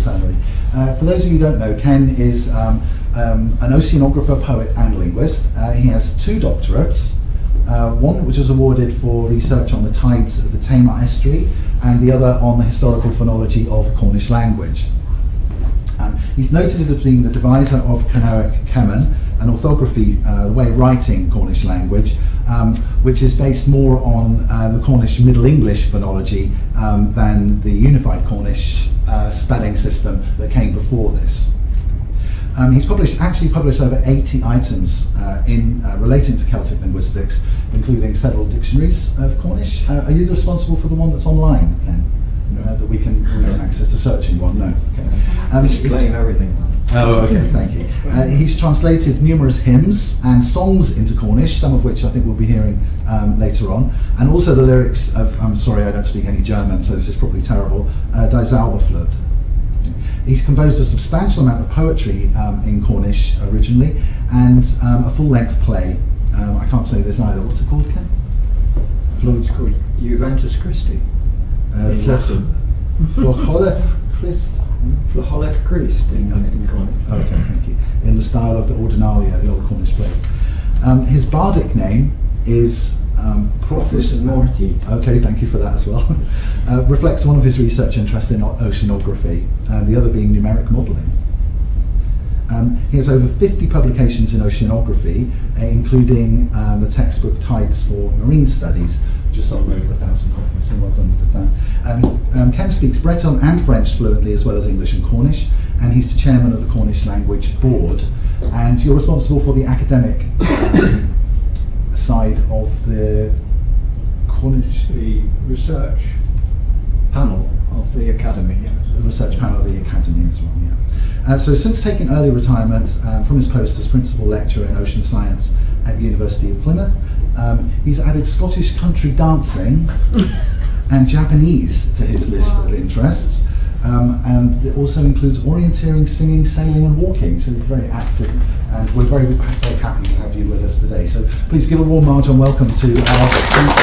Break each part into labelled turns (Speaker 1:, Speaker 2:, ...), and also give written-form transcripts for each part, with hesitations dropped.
Speaker 1: eternally. For those of you who don't know, Ken is an oceanographer, poet and linguist. He has 2 doctorates, one which was awarded for research on the tides of the Tamar estuary and the other on the historical phonology of Cornish language. He's noted as being the deviser of Canoic Cemen, an orthography, the way of writing Cornish language, which is based more on the Cornish Middle English phonology than the unified Cornish spelling system that came before this. He's actually published over 80 items relating to Celtic linguistics, including several dictionaries of Cornish. Are you responsible for the one that's online, Ken? That we can access the searching one? No. Okay.
Speaker 2: Explain everything.
Speaker 1: Oh, okay, thank you. He's translated numerous hymns and songs into Cornish, some of which I think we'll be hearing later on, and also the lyrics of, I'm sorry, I don't speak any German, so this is probably terrible, Die Zauberflirt. He's composed a substantial amount of poetry in Cornish originally, and a full-length play. I can't say this either. What's it called, Ken?
Speaker 2: It's called Juventus Christi.
Speaker 1: Flocholeth Christ.
Speaker 2: Flocholeth Christ in Cornish.
Speaker 1: Okay, thank you. In the style of the Ordinalia, the old Cornish plays. His bardic name is Profis
Speaker 2: Morti.
Speaker 1: Okay, thank you for that as well. Reflects one of his research interests in oceanography, the other being numeric modelling. He has over 50 publications in oceanography, including the textbook Tides for Marine Studies, just sold over 1,000 copies, so well done with that. Ken speaks Breton and French fluently, as well as English and Cornish, and he's the chairman of the Cornish Language Board, and you're responsible for the academic side of the Cornish...
Speaker 2: The research panel of the Academy. Yeah.
Speaker 1: The research panel of the Academy as well, yeah. So since taking early retirement from his post as Principal Lecturer in Ocean Science at the University of Plymouth, he's added Scottish country dancing and Japanese to his list of interests, and it also includes orienteering, singing, sailing and walking, so he's very active, and we're very, very happy to have you with us today. So please give a warm margin welcome to our speakers.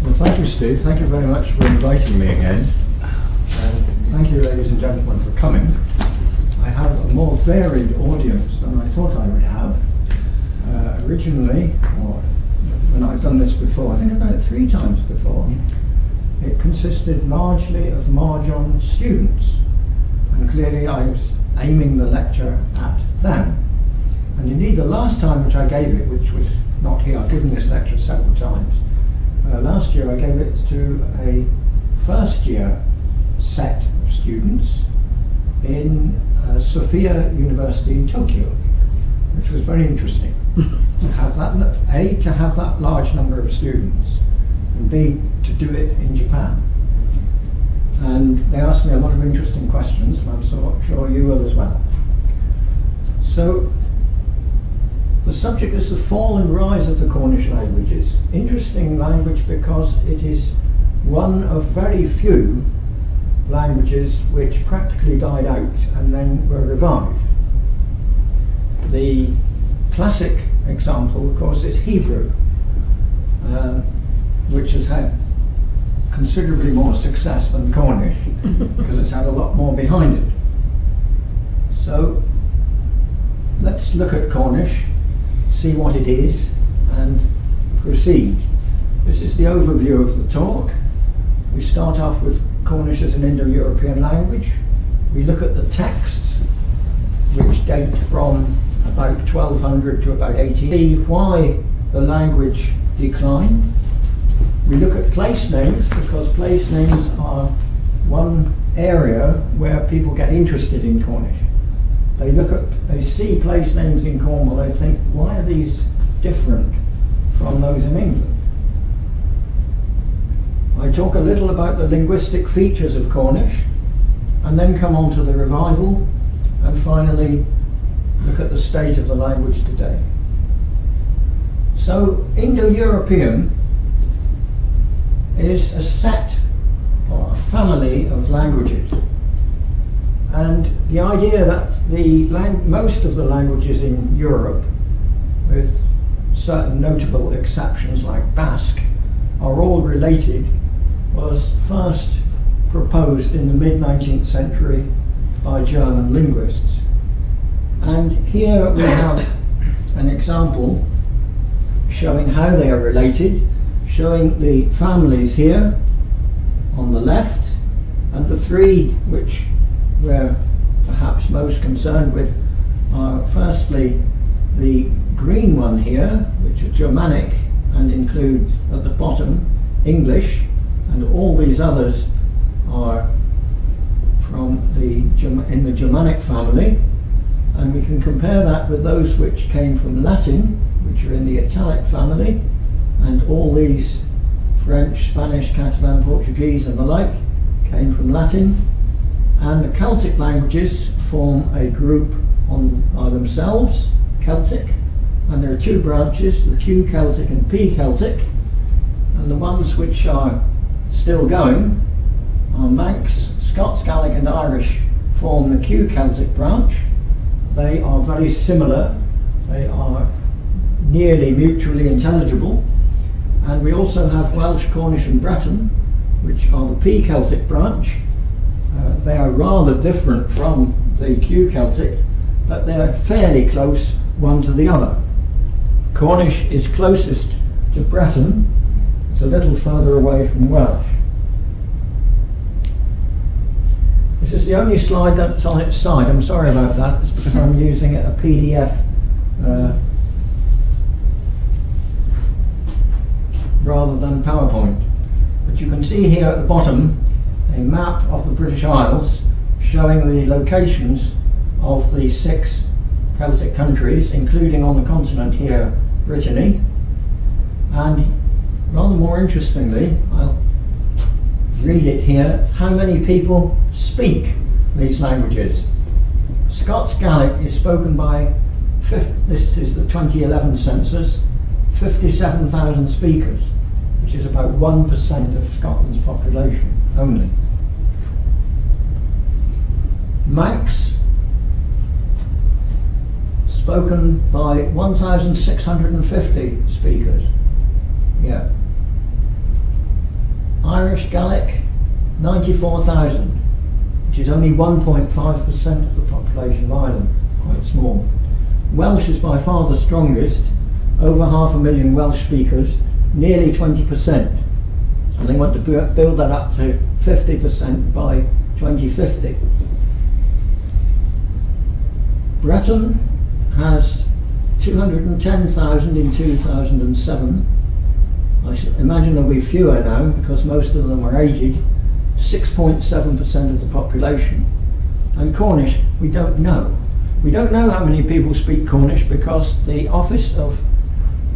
Speaker 2: Well, thank you, Steve. Thank you very much for inviting me again. And thank you, ladies and gentlemen, for coming. I have a more varied audience than I thought I would have. Originally, or when I've done this before, I think I've done it 3 times before, it consisted largely of Marjon students. And clearly I was aiming the lecture at them. And indeed the last time which I gave it, which was not here, I've given this lecture several times, last year I gave it to a first year set of students in Sophia University in Tokyo, which was very interesting to have that, A, to have that large number of students, and B, to do it in Japan. And they asked me a lot of interesting questions, and I'm sure you will as well. So the subject is the fall and rise of the Cornish languages. Interesting language because it is one of very few languages which practically died out and then were revived. The classic example, of course, is Hebrew, which has had considerably more success than Cornish because it's had a lot more behind it. So let's look at Cornish, see what it is, and proceed. This is the overview of the talk. We start off with Cornish as an Indo-European language. We look at the texts, which date from about 1200 to about 1800, why the language declined. We look at place names, because place names are one area where people get interested in Cornish. They see place names in Cornwall, they think, why are these different from those in England? I talk a little about the linguistic features of Cornish, and then come on to the revival, and finally look at the state of the language today. So Indo-European is a set or a family of languages, and the idea that most of the languages in Europe, with certain notable exceptions like Basque, are all related was first proposed in the mid-19th century by German linguists. And here we have an example showing how they are related, showing the families here on the left, and the three which we're perhaps most concerned with are firstly the green one here, which are Germanic and include at the bottom English, and all these others are from in the Germanic family, and we can compare that with those which came from Latin, which are in the Italic family, and all these French, Spanish, Catalan, Portuguese and the like came from Latin, and the Celtic languages form a group by themselves, Celtic, and there are two branches, the Q Celtic and P Celtic, and the ones which are still going are Manx, Scots Gaelic and Irish form the Q Celtic branch. They are very similar, they are nearly mutually intelligible, and we also have Welsh, Cornish and Breton, which are the P Celtic branch. They are rather different from the Q Celtic, but they're fairly close one to the other. Cornish is closest to Breton, it's a little further away from Welsh. This is the only slide that's on its side. I'm sorry about that. It's because I'm using a PDF rather than PowerPoint. But you can see here at the bottom a map of the British Isles showing the locations of the 6 Celtic countries, including on the continent here, Brittany. And rather more interestingly, I'll read it here, how many people speak these languages. Scots Gaelic is spoken by, this is the 2011 census, 57,000 speakers, which is about 1% of Scotland's population only. Manx, spoken by 1,650 speakers. Yeah. Irish Gaelic, 94,000, which is only 1.5% of the population of Ireland, quite small. Welsh is by far the strongest, over 500,000 Welsh speakers, nearly 20%. And they want to build that up to 50% by 2050. Breton has 210,000 in 2007. I should imagine there'll be fewer now because most of them are aged. 6.7% of the population. And Cornish, we don't know. We don't know how many people speak Cornish because the office of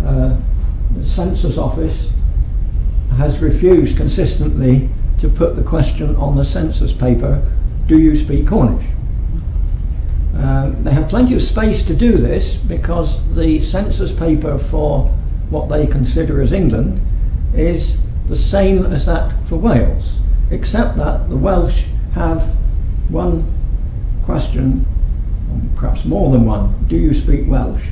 Speaker 2: the Census Office has refused consistently to put the question on the census paper, do you speak Cornish? They have plenty of space to do this because the census paper for what they consider as England is the same as that for Wales, except that the Welsh have one question, or perhaps more than one, do you speak Welsh?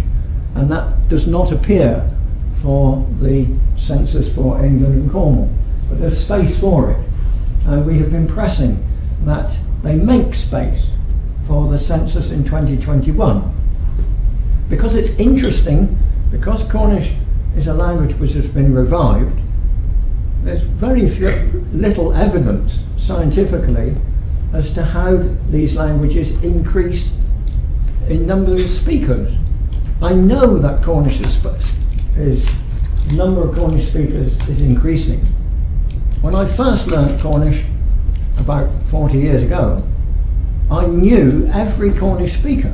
Speaker 2: And that does not appear for the census for England and Cornwall, but there's space for it. And we have been pressing that they make space for the census in 2021. Because it's interesting, because Cornish is a language which has been revived, there's very little evidence scientifically as to how these languages increase in number of speakers. I know that Cornish the number of Cornish speakers is increasing. When I first learned Cornish about 40 years ago, I knew every Cornish speaker.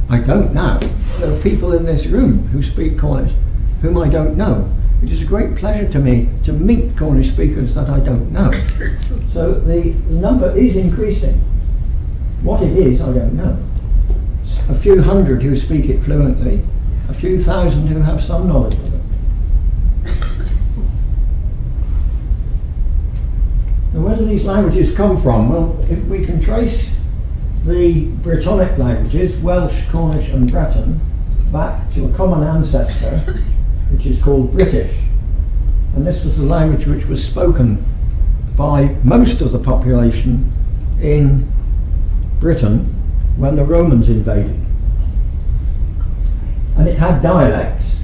Speaker 2: I don't now. There are people in this room who speak Cornish whom I don't know. It is a great pleasure to me to meet Cornish speakers that I don't know. So the number is increasing. What it is, I don't know. A few hundred who speak it fluently, a few thousand who have some knowledge of it. Now, where do these languages come from? Well, if we can trace the Brittonic languages, Welsh, Cornish and Breton, back to a common ancestor, which is called British. And this was the language which was spoken by most of the population in Britain when the Romans invaded. And it had dialects.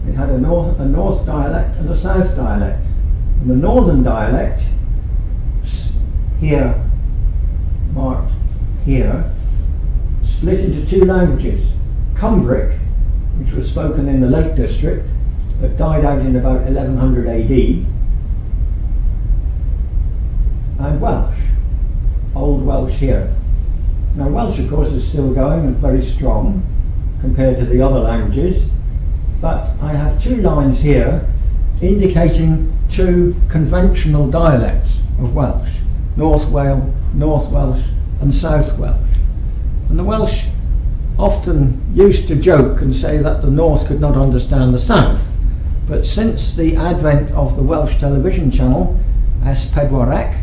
Speaker 2: It had a north dialect and a south dialect. And the northern dialect, here, marked here, split into two languages. Cumbric, which was spoken in the Lake District, that died out in about 1100 AD, and Welsh, Old Welsh here. Now Welsh, of course, is still going and very strong compared to the other languages, but I have two lines here indicating two conventional dialects of Welsh, North Welsh and South Welsh. And the Welsh often used to joke and say that the North could not understand the South, but since the advent of the Welsh television channel, S4C,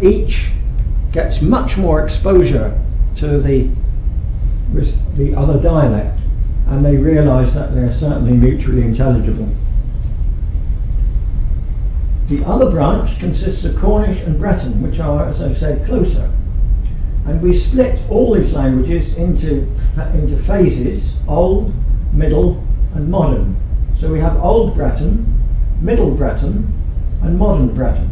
Speaker 2: each gets much more exposure to the other dialect, and they realise that they are certainly mutually intelligible. The other branch consists of Cornish and Breton, which are, as I've said, closer. And we split all these languages into phases: Old, Middle, and Modern. So we have Old Breton, Middle Breton, and Modern Breton.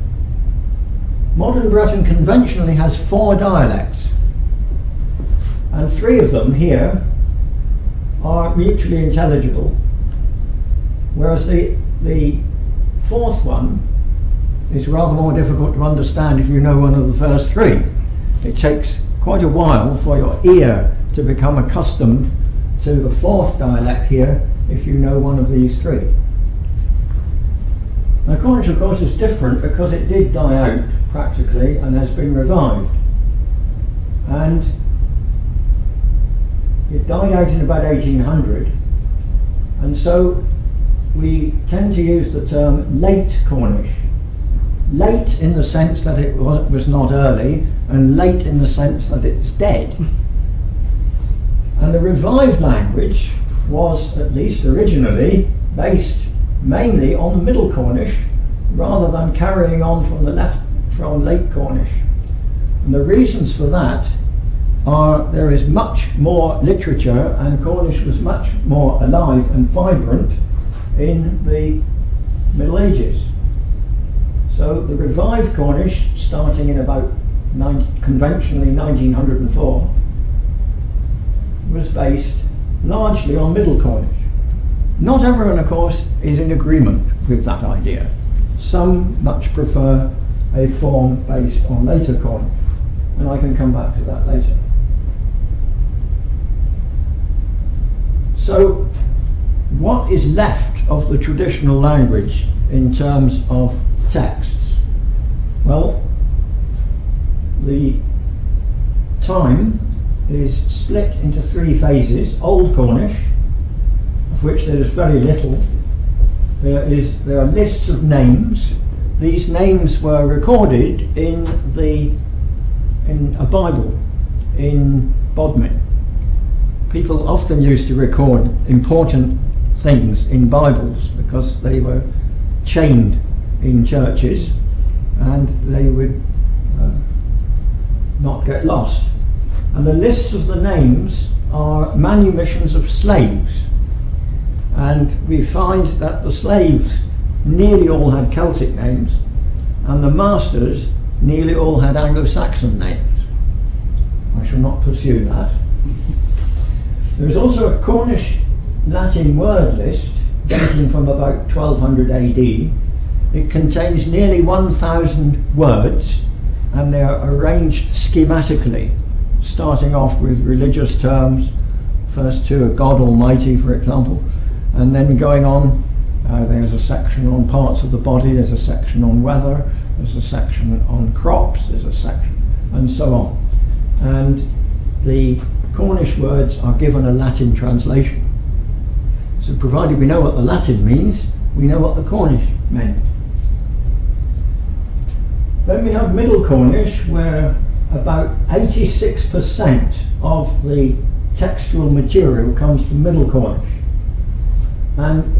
Speaker 2: Modern Breton conventionally has 4 dialects, and 3 of them here are mutually intelligible, whereas the 4th one is rather more difficult to understand if you know one of the first 3. It takes quite a while for your ear to become accustomed to the 4th dialect here if you know one of these 3. Now Cornish, of course, is different because it did die out practically and has been revived. And it died out in about 1800, and so we tend to use the term late Cornish. Late in the sense that it was not early, and late in the sense that it's dead. And the revived language was, at least originally, based mainly on Middle Cornish rather than carrying on from Late Cornish. And the reasons for that are there is much more literature, and Cornish was much more alive and vibrant in the Middle Ages. So the revived Cornish, starting in about conventionally 1904, was based largely on Middle Cornish. Not everyone, of course, is in agreement with that idea. Some much prefer a form based on later Cornish, and I can come back to that later. So, what is left of the traditional language in terms of texts? Well, the time is split into 3 phases. Old Cornish, of which there is very little. There are lists of names. These names were recorded in a Bible in Bodmin. People often used to record important things in Bibles because they were chained in churches and they would not get lost. And the lists of the names are manumissions of slaves. And we find that the slaves nearly all had Celtic names, and the masters nearly all had Anglo-Saxon names. I shall not pursue that. There is also a Cornish Latin word list dating from about 1200 AD. It contains nearly 1,000 words, and they are arranged schematically, starting off with religious terms, first 2 are God Almighty, for example, and then going on, there's a section on parts of the body, there's a section on weather, there's a section on crops, there's a section, and so on. And the Cornish words are given a Latin translation. So provided we know what the Latin means, we know what the Cornish meant. Then we have Middle Cornish, where about 86% of the textual material comes from Middle Cornish. And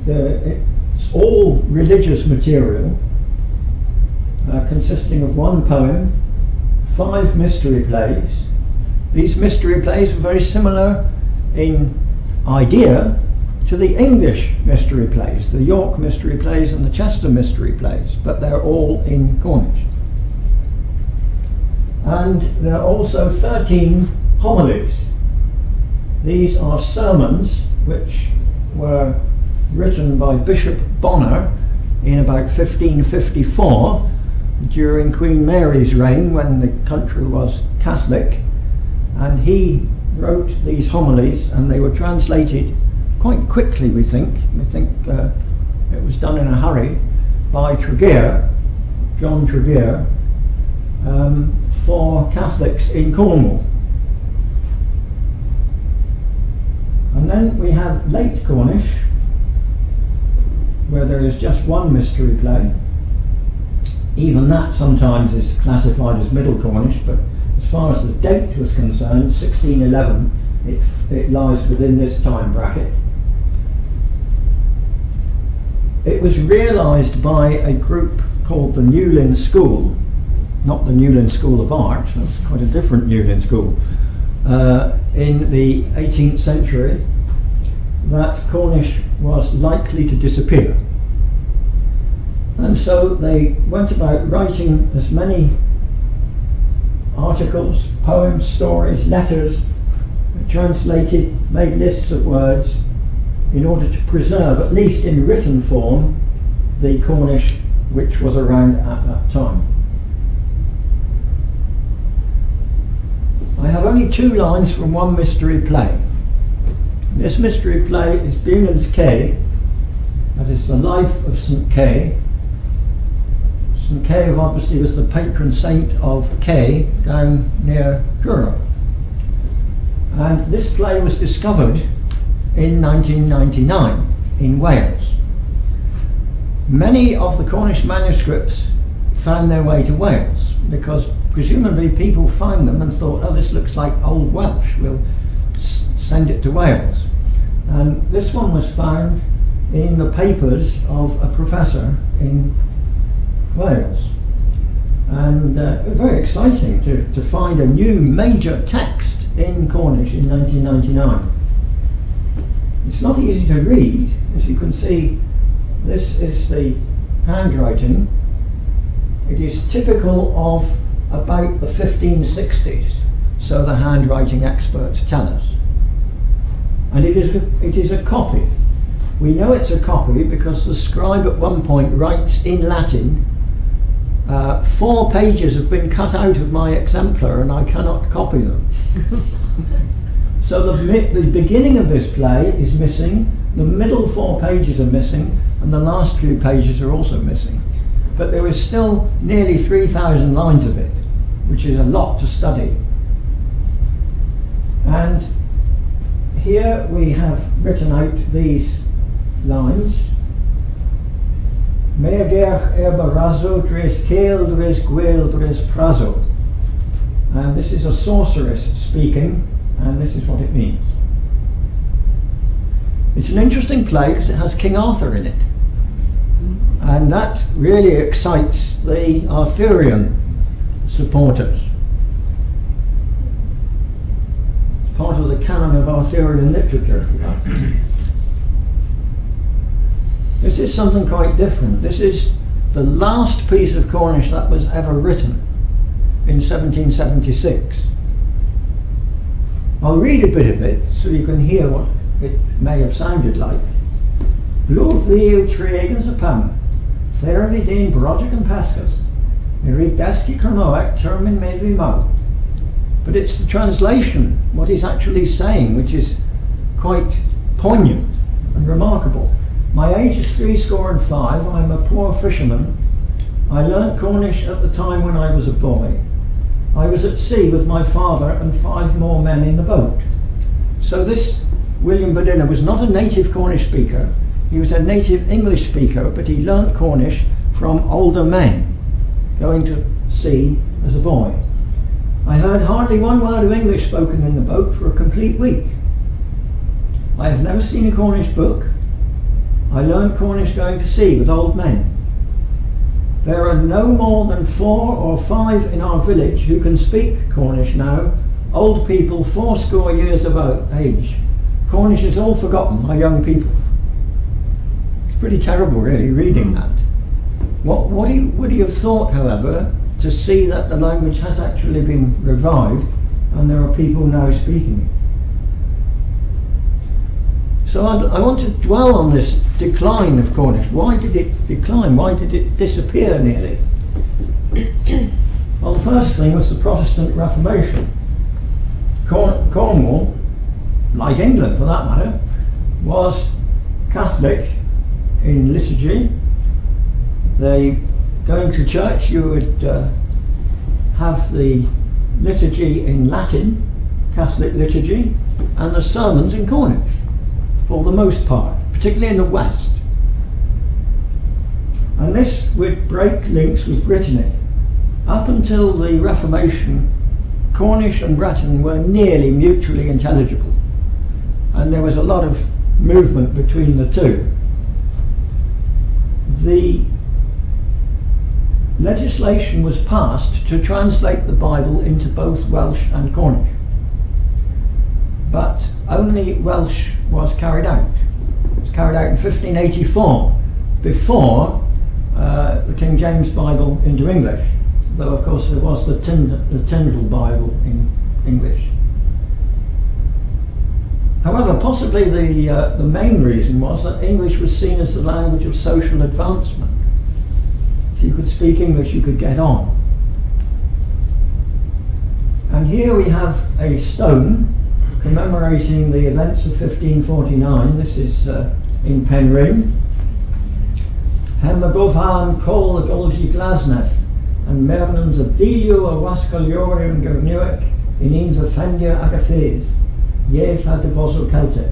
Speaker 2: it's all religious material, consisting of one poem, 5 mystery plays. These mystery plays were very similar in idea to the English mystery plays, the York mystery plays and the Chester mystery plays, but they're all in Cornish. And there are also 13 homilies. These are sermons which were written by Bishop Bonner in about 1554 during Queen Mary's reign when the country was Catholic, and he wrote these homilies and they were translated quite quickly, we think. It was done in a hurry by Tregear, John Tregear, for Catholics in Cornwall. And then we have late Cornish, where there is just one mystery play. Even that sometimes is classified as Middle Cornish, but as far as the date was concerned, 1611, it lies within this time bracket. It was realised by a group called the Newlyn School, not the Newlyn School of Art, that's quite a different Newlyn School, in the 18th century, that Cornish was likely to disappear. And so they went about writing as many articles, poems, stories, letters, translated, made lists of words in order to preserve, at least in written form, the Cornish which was around at that time. I have only 2 lines from one mystery play. This mystery play is Bunan's Kay, that is the life of St. Kay. St. Kay obviously was the patron saint of Kay down near Truro. And this play was discovered in 1999 in Wales. Many of the Cornish manuscripts found their way to Wales because presumably people found them and thought, oh, this looks like Old Welsh, we'll send it to Wales. And this one was found in the papers of a professor in Wales. And very exciting to find a new major text in Cornish in 1999. It's not easy to read. As you can see, this is the handwriting. It is typical of about the 1560s, so the handwriting experts tell us. And it is a copy. We know it's a copy because the scribe at one point writes in Latin, 4 pages have been cut out of my exemplar and I cannot copy them. So the beginning of this play is missing, the middle 4 pages are missing, and the last few pages are also missing. But there is still nearly 3,000 lines of it, which is a lot to study. And here we have written out these lines. Meagerch barazo dres keel dres gwel dres prazo. And this is a sorceress speaking, and this is what it means. It's an interesting play because it has King Arthur in it. And that really excites the Arthurian supporters. It's part of the canon of Arthurian literature, if you like. This is something quite different. This is the last piece of Cornish that was ever written in 1776. I'll read a bit of it so you can hear what it may have sounded like. Blwch ddiw tregens y pam, therfi dyn brojec yn pasgas, Rig dasgi cronoac termin mevi mau. But it's the translation, what he's actually saying, which is quite poignant and remarkable. My age is 65. I'm a poor fisherman. I learnt Cornish at the time when I was a boy. I was at sea with my father and 5 more men in the boat. So this William Badinner was not a native Cornish speaker. He was a native English speaker, but he learnt Cornish from older men going to sea as a boy. I heard hardly one word of English spoken in the boat for a complete week. I have never seen a Cornish book. I learned Cornish going to sea with old men. There are no more than 4 or 5 in our village who can speak Cornish now, old people 80 years of age. Cornish is all forgotten by young people. It's pretty terrible, really, reading that. What would he have thought, however, to see that the language has actually been revived and there are people now speaking it? So I want to dwell on this decline of Cornish. Why did it decline? Why did it disappear nearly? Well, the first thing was the Protestant Reformation. Cornwall, like England for that matter, was Catholic in liturgy. Going to church, you would have the liturgy in Latin, Catholic liturgy, and the sermons in Cornish, for the most part, particularly in the West. And this would break links with Brittany. Up until the Reformation, Cornish and Breton were nearly mutually intelligible, and there was a lot of movement between the two. The legislation was passed to translate the Bible into both Welsh and Cornish, but only Welsh was carried out. It was carried out in 1584, before the King James Bible into English, though of course there was the Tyndale Bible in English. However, possibly the main reason was that English was seen as the language of social advancement. If you could speak English, you could get on. And here we have a stone commemorating the events of 1549. This is in Penrhyn. Hemagofhan col y golgi glasneth, and mernans a dilio a wascaliorium gernuic in uns a fendia ag a ffydd, yeth a devoso Celtic.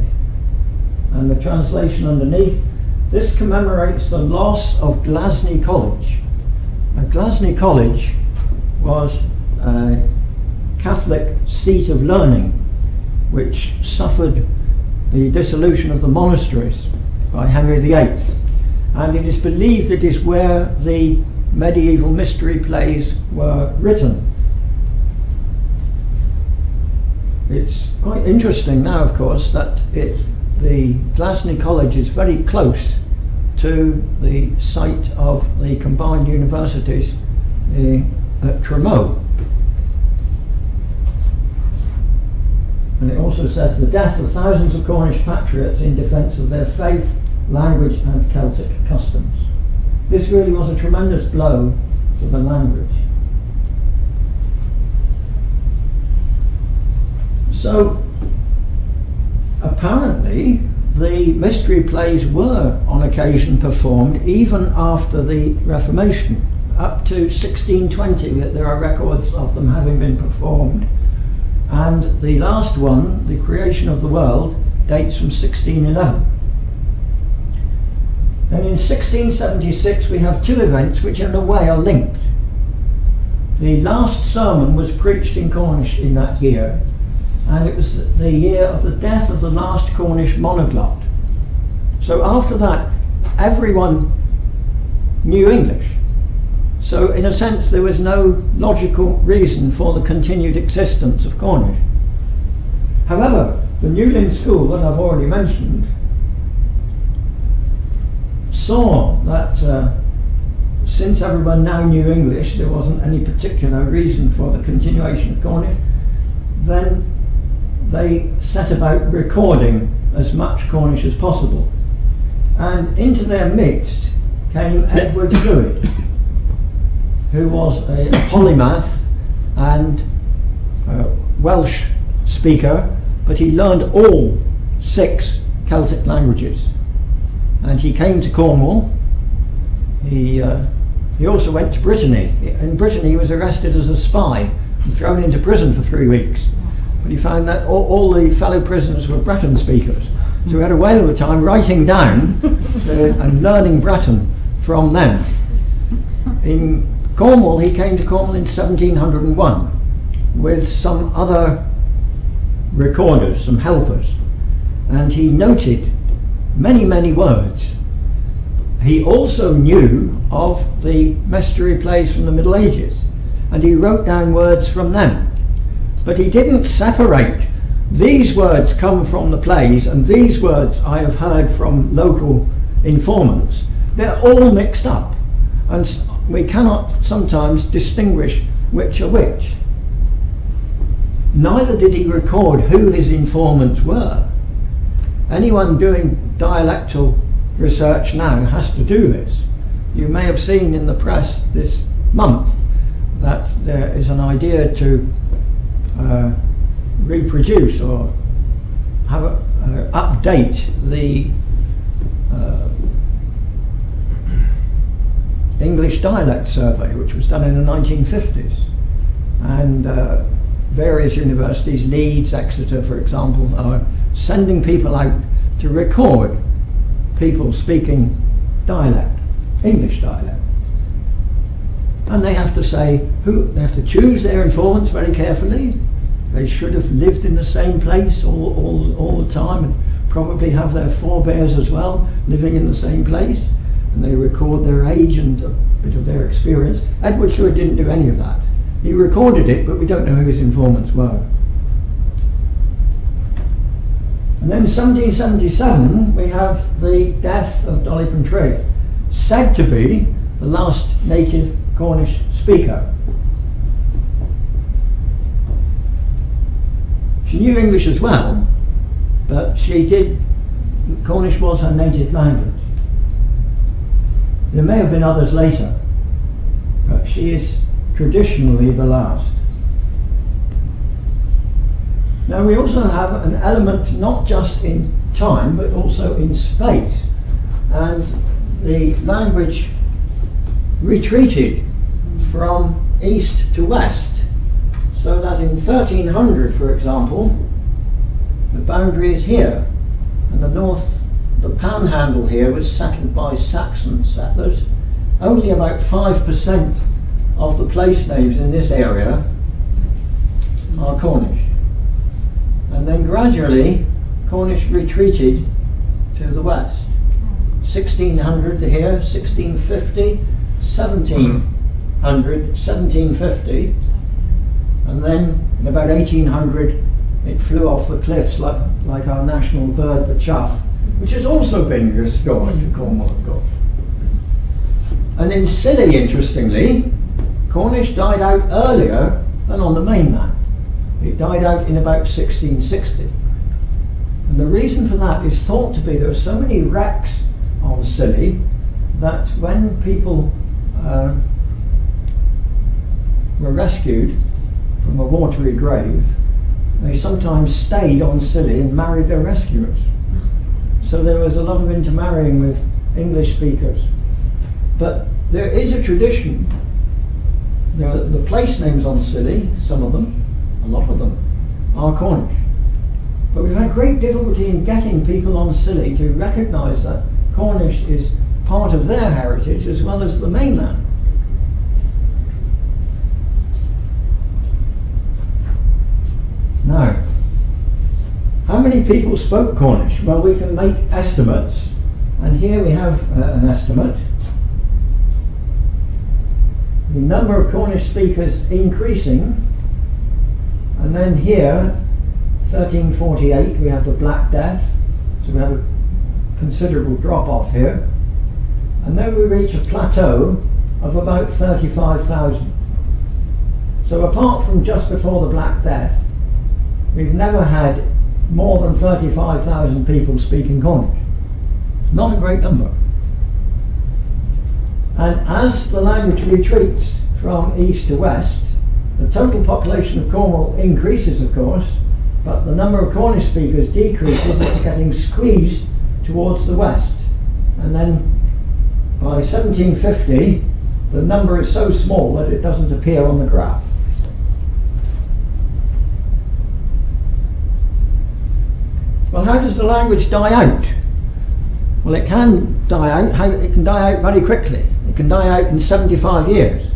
Speaker 2: And the translation underneath, this commemorates the loss of Glasney College. Now, Glasney College was a Catholic seat of learning which suffered the dissolution of the monasteries by Henry VIII. And it is believed it is where the medieval mystery plays were written. It's quite interesting now, of course, that the Glasney College is very close to the site of the combined universities at Tremoe. And it also says the death of thousands of Cornish patriots in defence of their faith, language and Celtic customs. This really was a tremendous blow to the language. So apparently the mystery plays were on occasion performed even after the Reformation. Up to 1620 there are records of them having been performed, and the last one, the creation of the world, dates from 1611. Then in 1676 we have two events which in a way are linked. The last sermon was preached in Cornish in that year, and it was the year of the death of the last Cornish monoglot. So after that, everyone knew English. So in a sense, there was no logical reason for the continued existence of Cornish. However, the Newlyn School that I've already mentioned saw that since everyone now knew English, there wasn't any particular reason for the continuation of Cornish. Then they set about recording as much Cornish as possible. And into their midst came Edward Hewitt, who was a polymath and Welsh speaker, but he learned all 6 Celtic languages. And he came to Cornwall. He also went to Brittany. In Brittany he was arrested as a spy and thrown into prison for 3 weeks. But he found that all the fellow prisoners were Breton speakers. So he had a whale of a time writing down and learning Breton from them. In Cornwall, he came to Cornwall in 1701 with some other recorders, some helpers, and he noted many, many words. he also knew of the mystery plays from the Middle Ages, and he wrote down words from them. But he didn't separate. These words come from the plays, and these words I have heard from local informants. They're all mixed up, and we cannot sometimes distinguish which are which. Neither did he record who his informants were. Anyone doing dialectal research now has to do this. You may have seen in the press this month that there is an idea to reproduce or have update the English dialect survey, which was done in the 1950s, and various universities, Leeds, Exeter for example, are sending people out to record people speaking dialect, English dialect. And they have to say they have to choose their informants very carefully. They should have lived in the same place all the time, and probably have their forebears as well living in the same place. And they record their age and a bit of their experience. Edward Stewart didn't do any of that. He recorded it, but we don't know who his informants were. And then in 1777, we have the death of Dolly Pentreath, said to be the last native Cornish speaker. She knew English as well, but Cornish was her native language. There may have been others later, but she is traditionally the last. Now we also have an element not just in time, but also in space. And the language retreated from east to west, so that in 1300, for example, the boundary is here, and the panhandle here was settled by Saxon settlers. Only about 5% of the place names in this area are Cornish. And then gradually, Cornish retreated to the west. 1600 here, 1650, 1700, 1750, and then in about 1800 it flew off the cliffs like our national bird, the chough, which has also been restored to Cornwall, of course. And in Scilly, interestingly, Cornish died out earlier than on the mainland. It died out in about 1660. And the reason for that is thought to be there were so many wrecks on Scilly that when people were rescued from a watery grave, they sometimes stayed on Scilly and married their rescuers. So there was a lot of intermarrying with English speakers. But there is a tradition. The place names on Scilly, some of them, a lot of them, are Cornish. But we've had great difficulty in getting people on Scilly to recognise that Cornish is part of their heritage as well as the mainland. Now, how many people spoke Cornish? Well, we can make estimates, and here we have an estimate. The number of Cornish speakers increasing, and then here, 1348, we have the Black Death, so we have a considerable drop off here, and then we reach a plateau of about 35,000. So apart from just before the Black Death, we've never had more than 35,000 people speaking Cornish. Not a great number. And as the language retreats from east to west, the total population of Cornwall increases, of course, but the number of Cornish speakers decreases. It's getting squeezed towards the west. And then by 1750, the number is so small that it doesn't appear on the graph. Well, how does the language die out? Well, it can die out. It can die out very quickly. It can die out in 75 years.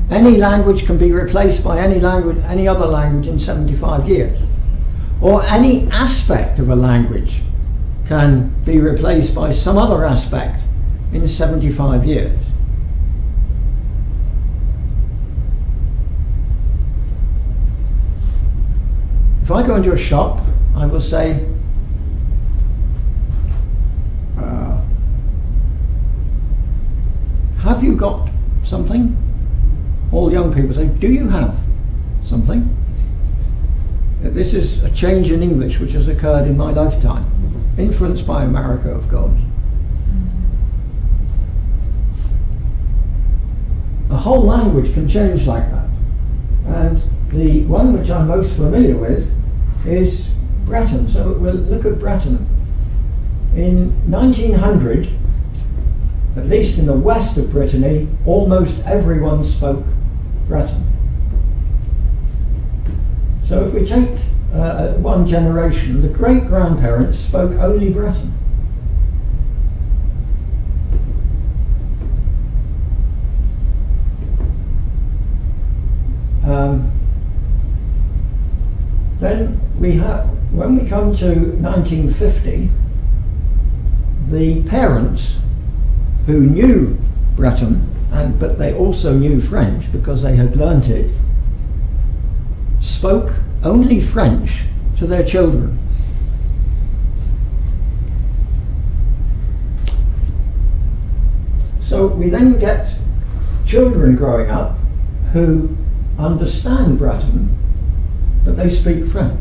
Speaker 2: Any language can be replaced by any other language in 75 years. Or any aspect of a language can be replaced by some other aspect in 75 years. If I go into a shop, I will say, have you got something? All young people say, do you have something? This is a change in English which has occurred in my lifetime, influenced by America, of course. A whole language can change like that. And the one which I'm most familiar with is Breton. So we'll look at Breton. In 1900, at least in the west of Brittany, almost everyone spoke Breton. So if we take one generation, the great-grandparents spoke only Breton. Then when we come to 1950, the parents who knew Breton, but they also knew French because they had learnt it, spoke only French to their children. So we then get children growing up who understand Breton, but they speak French.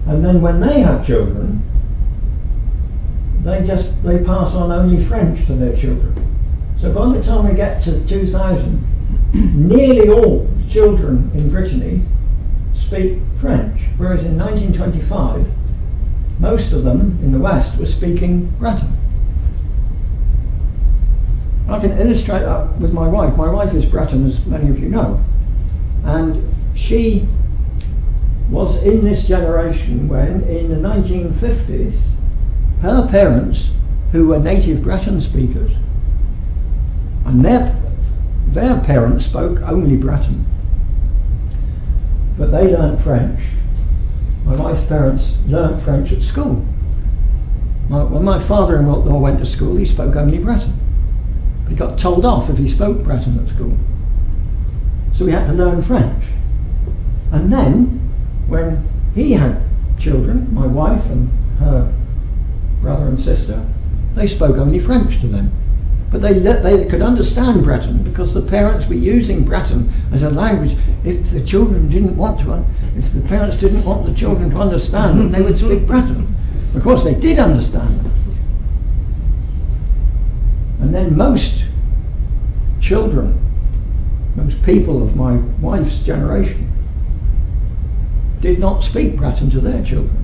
Speaker 2: And then when they have children, they pass on only French to their children. So by the time we get to 2000, nearly all children in Brittany speak French, whereas in 1925, most of them in the West were speaking Breton. I can illustrate that with my wife. My wife is Breton, as many of you know, and she was in this generation when, in the 1950s, her parents, who were native Breton speakers, and their parents spoke only Breton, but they learnt French. My wife's parents learnt French at school. When my father-in-law went to school, he spoke only Breton. But he got told off if he spoke Breton at school. So he had to learn French. And then, when he had children, my wife and her brother and sister, they spoke only French to them. But they could understand Breton because the parents were using Breton as a language. If the parents didn't want the children to understand them, they would speak Breton. Of course, they did understand them. And then most people of my wife's generation did not speak Breton to their children.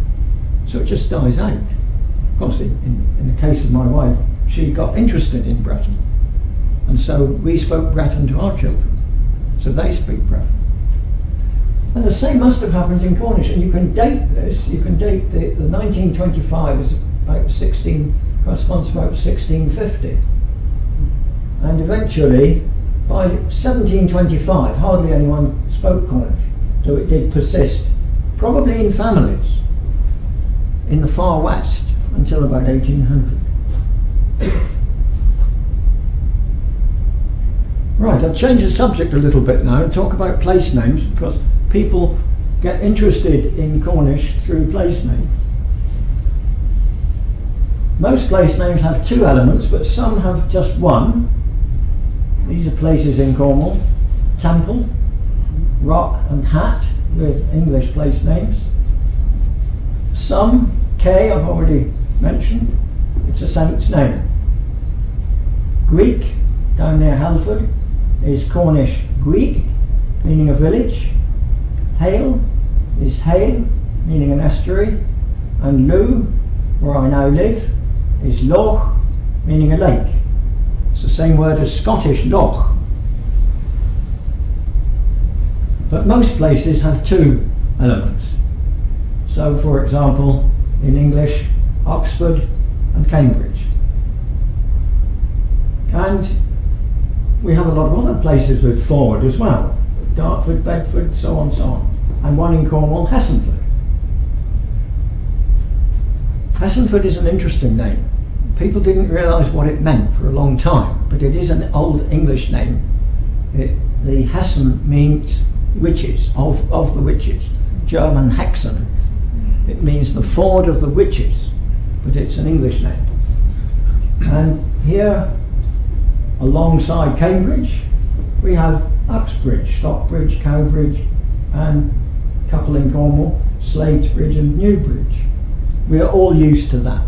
Speaker 2: So it just dies out. Of course, in the case of my wife, she got interested in Breton. And so we spoke Breton to our children. So they speak Breton. And the same must have happened in Cornish. And you can date this. You can date the 1925 is about corresponds to about 1650. And eventually, by 1725, hardly anyone spoke Cornish. So it did persist, probably in families, in the far west, until about 1800. Right, I'll change the subject a little bit now and talk about place names, because people get interested in Cornish through place names. Most place names have two elements, but some have just one. These are places in Cornwall: Temple, Rock and Hat, with English place names. Some, K, I've already mentioned, it's a saint's name. Greek, down near Halford, is Cornish Greek, meaning a village. Hale is Hale, meaning an estuary. And Lou, where I now live, is Loch, meaning a lake. It's the same word as Scottish loch. But most places have two elements. So, for example, in English, Oxford and Cambridge. And we have a lot of other places with forward as well. Dartford, Bedford, so on, so on. And one in Cornwall, Hessenford. Hessenford is an interesting name. people didn't realise what it meant for a long time, but it is an old English name. The Hessen means witches, of the witches. German Hexen. It means the ford of the witches, but it's an English name. And here, alongside Cambridge, we have Uxbridge, Stockbridge, Cowbridge, and a couple in Cornwall, Sladesbridge and Newbridge. We are all used to that.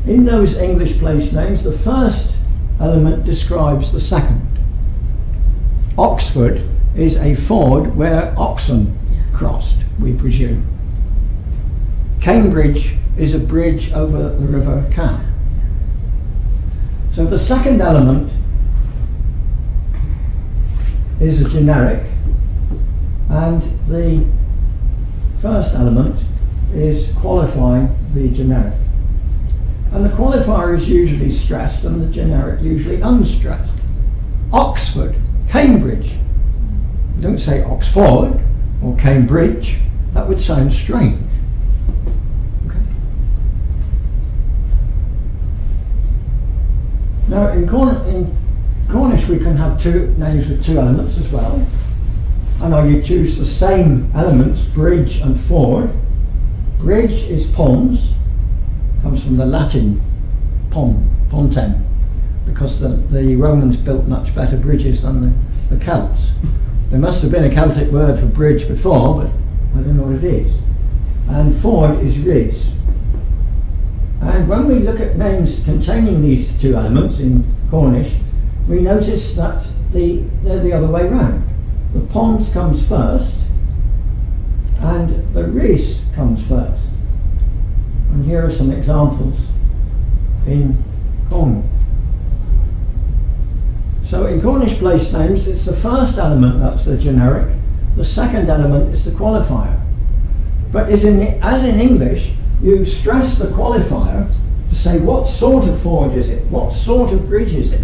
Speaker 2: In those English place names, the first element describes the second. Oxford is a ford where oxen crossed, we presume. Cambridge is a bridge over the River Cam. So the second element is a generic, and the first element is qualifying the generic. And the qualifier is usually stressed and the generic usually unstressed. Oxford, Cambridge. You don't say Oxford or Cambridge. That would sound strange. Okay. Now in Cornish we can have two names with two elements as well. And you choose the same elements, bridge and ford. Bridge is pons, comes from the Latin pontem, because the Romans built much better bridges than the Celts. There must have been a Celtic word for bridge before, but I don't know what it is. And ford is ris. And when we look at names containing these two elements in Cornish, we notice that they're the other way round. The pons comes first, and the ris comes first. And here are some examples in Cornwall. So in Cornish place names, it's the first element that's the generic, the second element is the qualifier. But as in English, you stress the qualifier to say what sort of ford is it, what sort of bridge is it,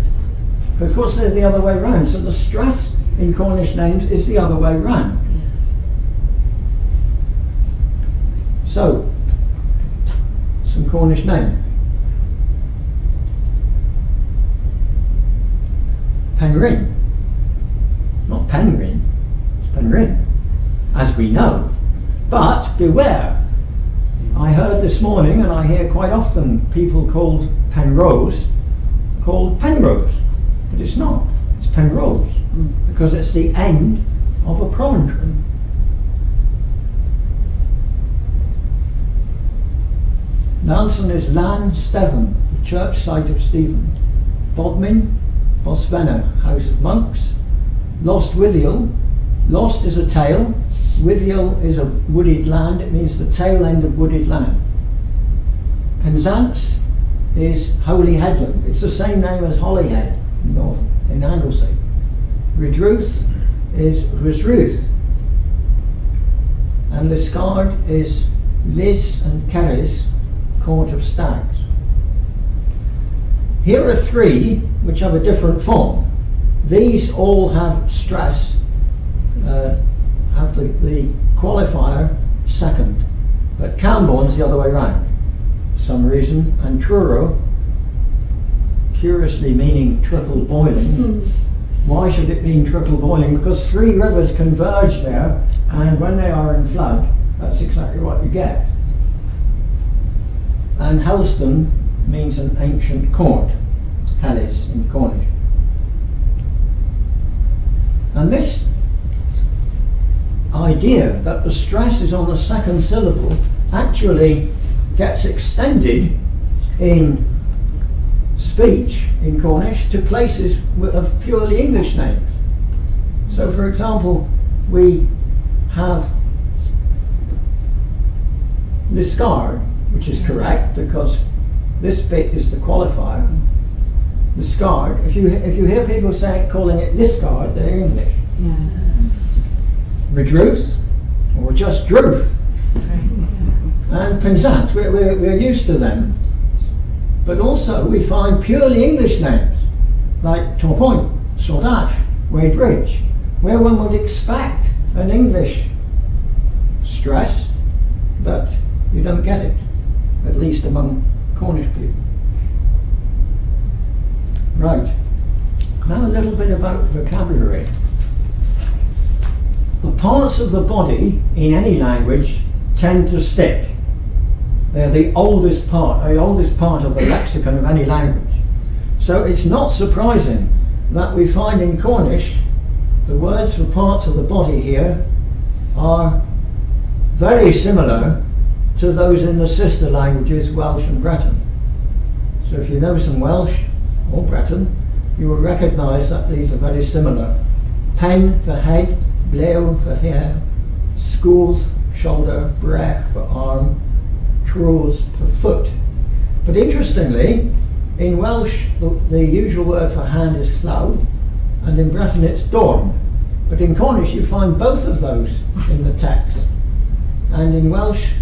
Speaker 2: because they're the other way round. So the stress in Cornish names is the other way round. So, some Cornish name. Penryn. Not Penryn, it's Penryn, as we know. But beware, I heard this morning, and I hear quite often people called Penrose, called Penrose, but it's not, it's Penrose, because it's the end of a promontory. Nelson is Lan Steven, the church site of Stephen. Bodmin, Bosvenna, house of monks. Lost Withiel, lost is a tail, Withiel is a wooded land, it means the tail end of wooded land. Penzance is Holy Headland, it's the same name as Holyhead in Anglesey. Redruth is Resruth, and Liscard is Lis and Keres, court of stags. Here are three which have a different form. These all have stress, have the qualifier second, but Camborne is the other way around for some reason, and Truro, curiously meaning triple boiling. Why should it mean triple boiling? Because three rivers converge there, and when they are in flood, that's exactly what you get. And Helston means an ancient court, Hellis in Cornish. And this idea that the stress is on the second syllable actually gets extended in speech in Cornish to places of purely English names. So for example, we have Liscard, which is correct because this bit is the qualifier. Liscard. If you hear people calling it Liscard, they're English.
Speaker 3: Yeah.
Speaker 2: Redruth, or just Druth, and Penzance. We're used to them, but also we find purely English names like Torpoint, Sordash, Wadebridge, where one would expect an English stress, but you don't get it. at least among Cornish people. Right, now a little bit about vocabulary. The parts of the body in any language tend to stick. They're the oldest part of the lexicon of any language. So it's not surprising that we find in Cornish the words for parts of the body here are very similar to those in the sister languages, Welsh and Breton. So if you know some Welsh or Breton, you will recognise that these are very similar. Pen for head, blew for hair, schools, shoulder, brech for arm, troes for foot. But interestingly, in Welsh the usual word for hand is llaw, and in Breton it's dorn. But in Cornish you find both of those in the text. And in Welsh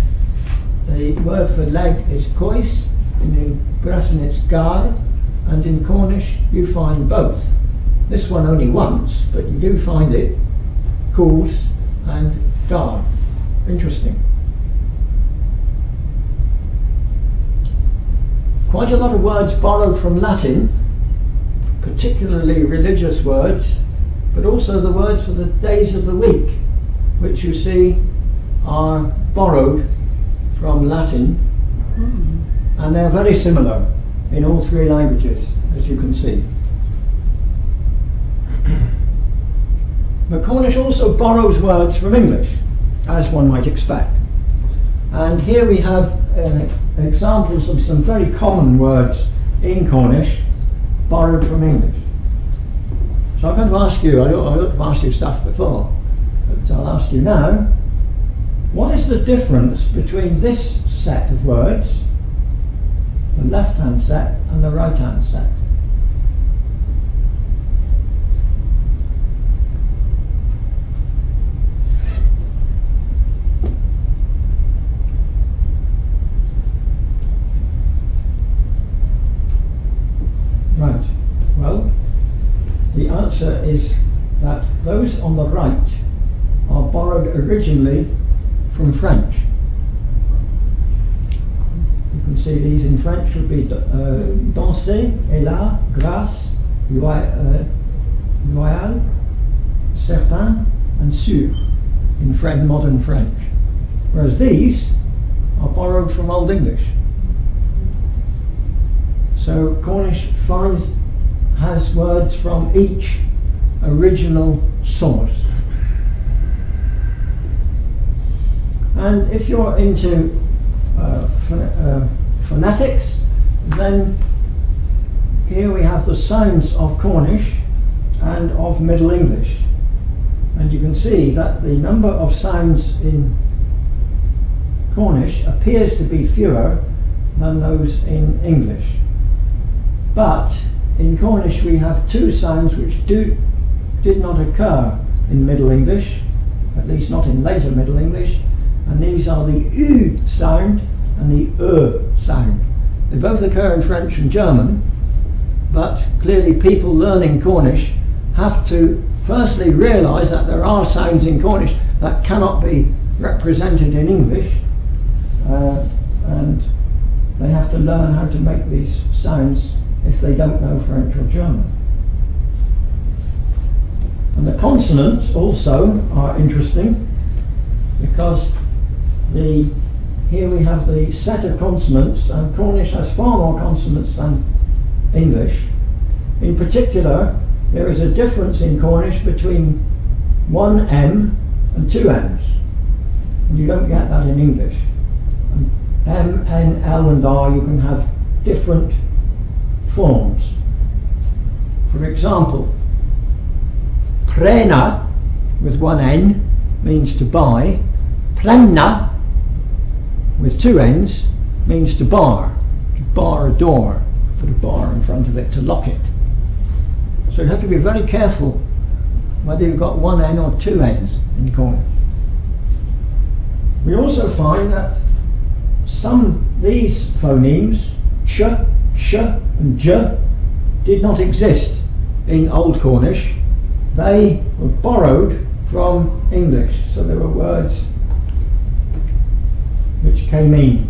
Speaker 2: the word for leg is coes, and in Breton it's gar, and in Cornish you find both. This one only once, but you do find it, coes and gar. Interesting. Quite a lot of words borrowed from Latin, particularly religious words, but also the words for the days of the week, which you see are borrowed from Latin, and they're very similar in all three languages, as you can see. But Cornish also borrows words from English, as one might expect. And here we have examples of some very common words in Cornish borrowed from English. So I'm going to ask you, I ought to ask you stuff before, but I'll ask you now, what is the difference between this set of words, the left-hand set, and the right-hand set? Right, well, the answer is that those on the right are borrowed originally from French. You can see these in French would be danser, hélas, grâce, loyal, certain, and sûr in modern French. Whereas these are borrowed from Old English. So Cornish has words from each original source. And if you're into phonetics, then here we have the sounds of Cornish and of Middle English. And you can see that the number of sounds in Cornish appears to be fewer than those in English. But in Cornish we have two sounds which did not occur in Middle English, at least not in later Middle English, and these are the U sound and the sound. They both occur in French and German, but clearly people learning Cornish have to firstly realise that there are sounds in Cornish that cannot be represented in English, and they have to learn how to make these sounds if they don't know French or German. And the consonants also are interesting, because here we have the set of consonants, and Cornish has far more consonants than English. In particular, there is a difference in Cornish between one M and two M's, and you don't get that in English. M, N, L and R, you can have different forms. For example, prena with one N means to buy, plenna with two N's means to bar a door, put a bar in front of it to lock it. So you have to be very careful whether you've got one N or two N's in Cornish. We also find that these phonemes, ch, sh and j, did not exist in Old Cornish. They were borrowed from English, so there were words which came in.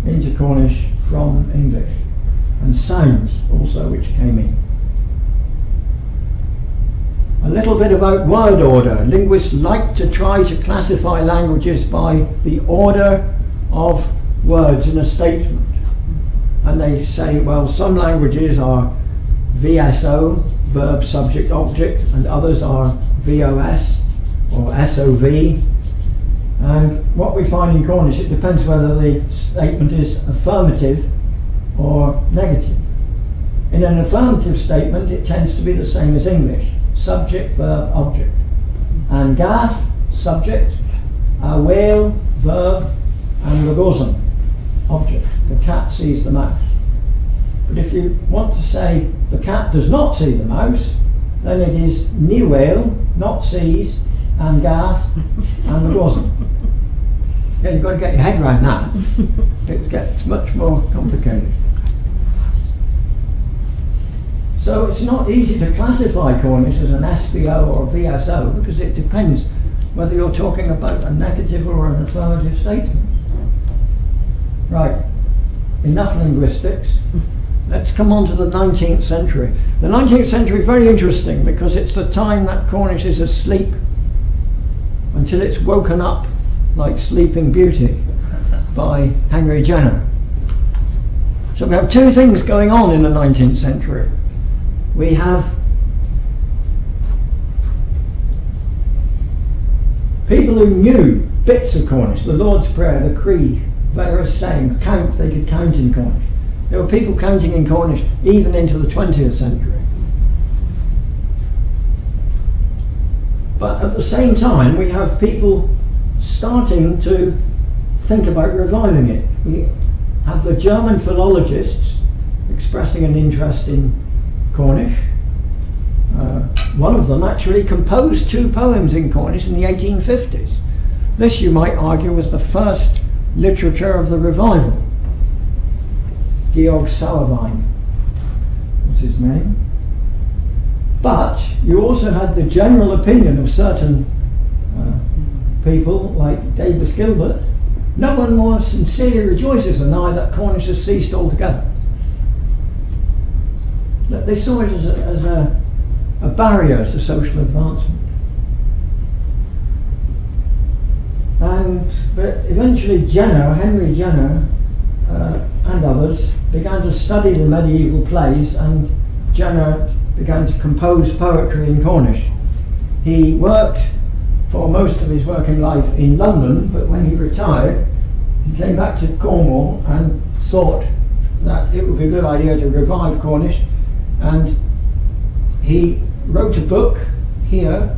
Speaker 2: into Cornish from English, and sounds also which came in. A little bit about word order. Linguists like to try to classify languages by the order of words in a statement. And they say, well, some languages are VSO, verb, subject, object, and others are VOS or SOV. And what we find in Cornish, it depends whether the statement is affirmative or negative. In an affirmative statement, it tends to be the same as English. Subject, verb, object. And gath, subject, whale, verb, and lagozan, object. The cat sees the mouse. But if you want to say the cat does not see the mouse, then it is ni whale, not sees, and gath, and lagozan. Yeah, you've got to get your head around that. It gets much more complicated. So it's not easy to classify Cornish as an SVO or VSO because it depends whether you're talking about a negative or an affirmative statement. Right, enough linguistics. Let's come on to the 19th century. The 19th century is very interesting because it's the time that Cornish is asleep until it's woken up like Sleeping Beauty by Henry Jenner. So we have two things going on in the 19th century. We have people who knew bits of Cornish, the Lord's Prayer, the Creed, various sayings, they could count in Cornish. There were people counting in Cornish even into the 20th century. But at the same time, we have people starting to think about reviving it. We have the German philologists expressing an interest in Cornish. One of them actually composed 2 poems in Cornish in the 1850s. This, you might argue, was the first literature of the revival. Georg Sauerwein was his name. But you also had the general opinion of certain people, like Davis Gilbert. No one more sincerely rejoices than I that Cornish has ceased altogether. They saw it as a barrier to social advancement. But eventually Henry Jenner, and others began to study the medieval plays, and Jenner began to compose poetry in Cornish. He worked for most of his working life in London, but when he retired, he came back to Cornwall and thought that it would be a good idea to revive Cornish, and he wrote a book here,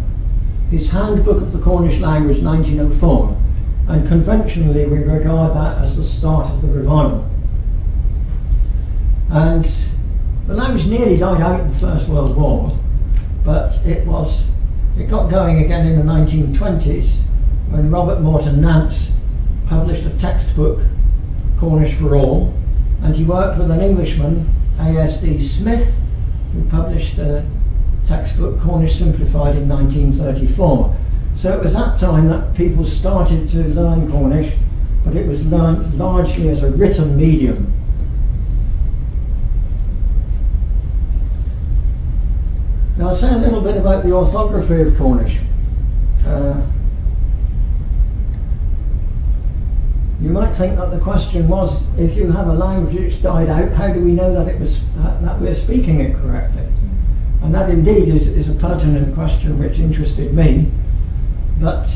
Speaker 2: his Handbook of the Cornish Language, 1904, and conventionally we regard that as the start of the revival. And the language nearly died out in the First World War, but it got going again in the 1920s when Robert Morton Nance published a textbook, Cornish for All, and he worked with an Englishman, A.S.D. Smith, who published a textbook, Cornish Simplified, in 1934. So it was that time that people started to learn Cornish, but it was learned largely as a written medium. Now I'll say a little bit about the orthography of Cornish. You might think that the question was, if you have a language which died out, how do we know that we're speaking it correctly? And that indeed is a pertinent question which interested me. But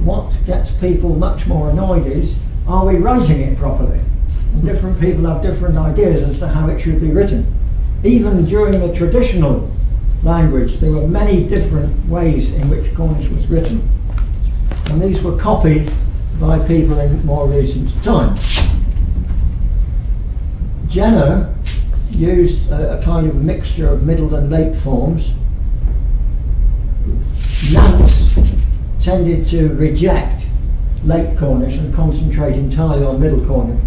Speaker 2: what gets people much more annoyed is, are we writing it properly? And different people have different ideas as to how it should be written. Even during the traditional language, there were many different ways in which Cornish was written. And these were copied by people in more recent times. Jenner used a kind of mixture of middle and late forms. Nance tended to reject late Cornish and concentrate entirely on middle Cornish.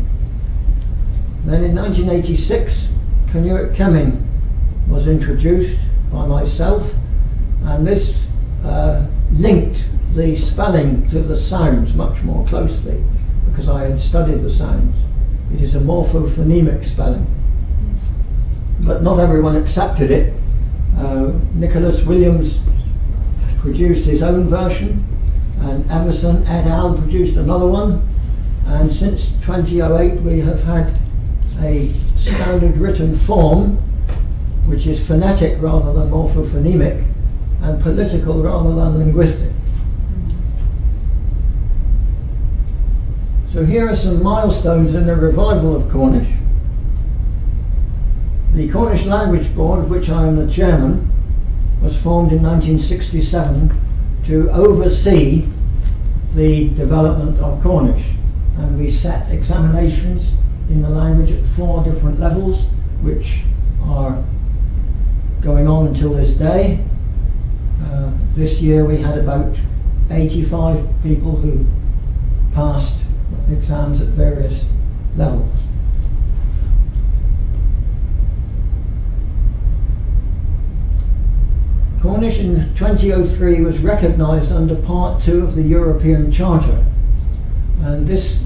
Speaker 2: Then in 1986, Canuet Kemming was introduced by myself, and this linked the spelling to the sounds much more closely because I had studied the sounds. It is a morphophonemic spelling. But not everyone accepted it. Nicholas Williams produced his own version, and Everson et al. Produced another one. And since 2008 we have had a standard written form which is phonetic rather than morphophonemic and political rather than linguistic. So here are some milestones in the revival of Cornish. The Cornish Language Board, of which I am the chairman, was formed in 1967 to oversee the development of Cornish. And we set examinations in the language at 4 different levels, which are going on until this day. This year we had about 85 people who passed exams at various levels. Cornish in 2003 was recognised under Part 2 of the European Charter, and this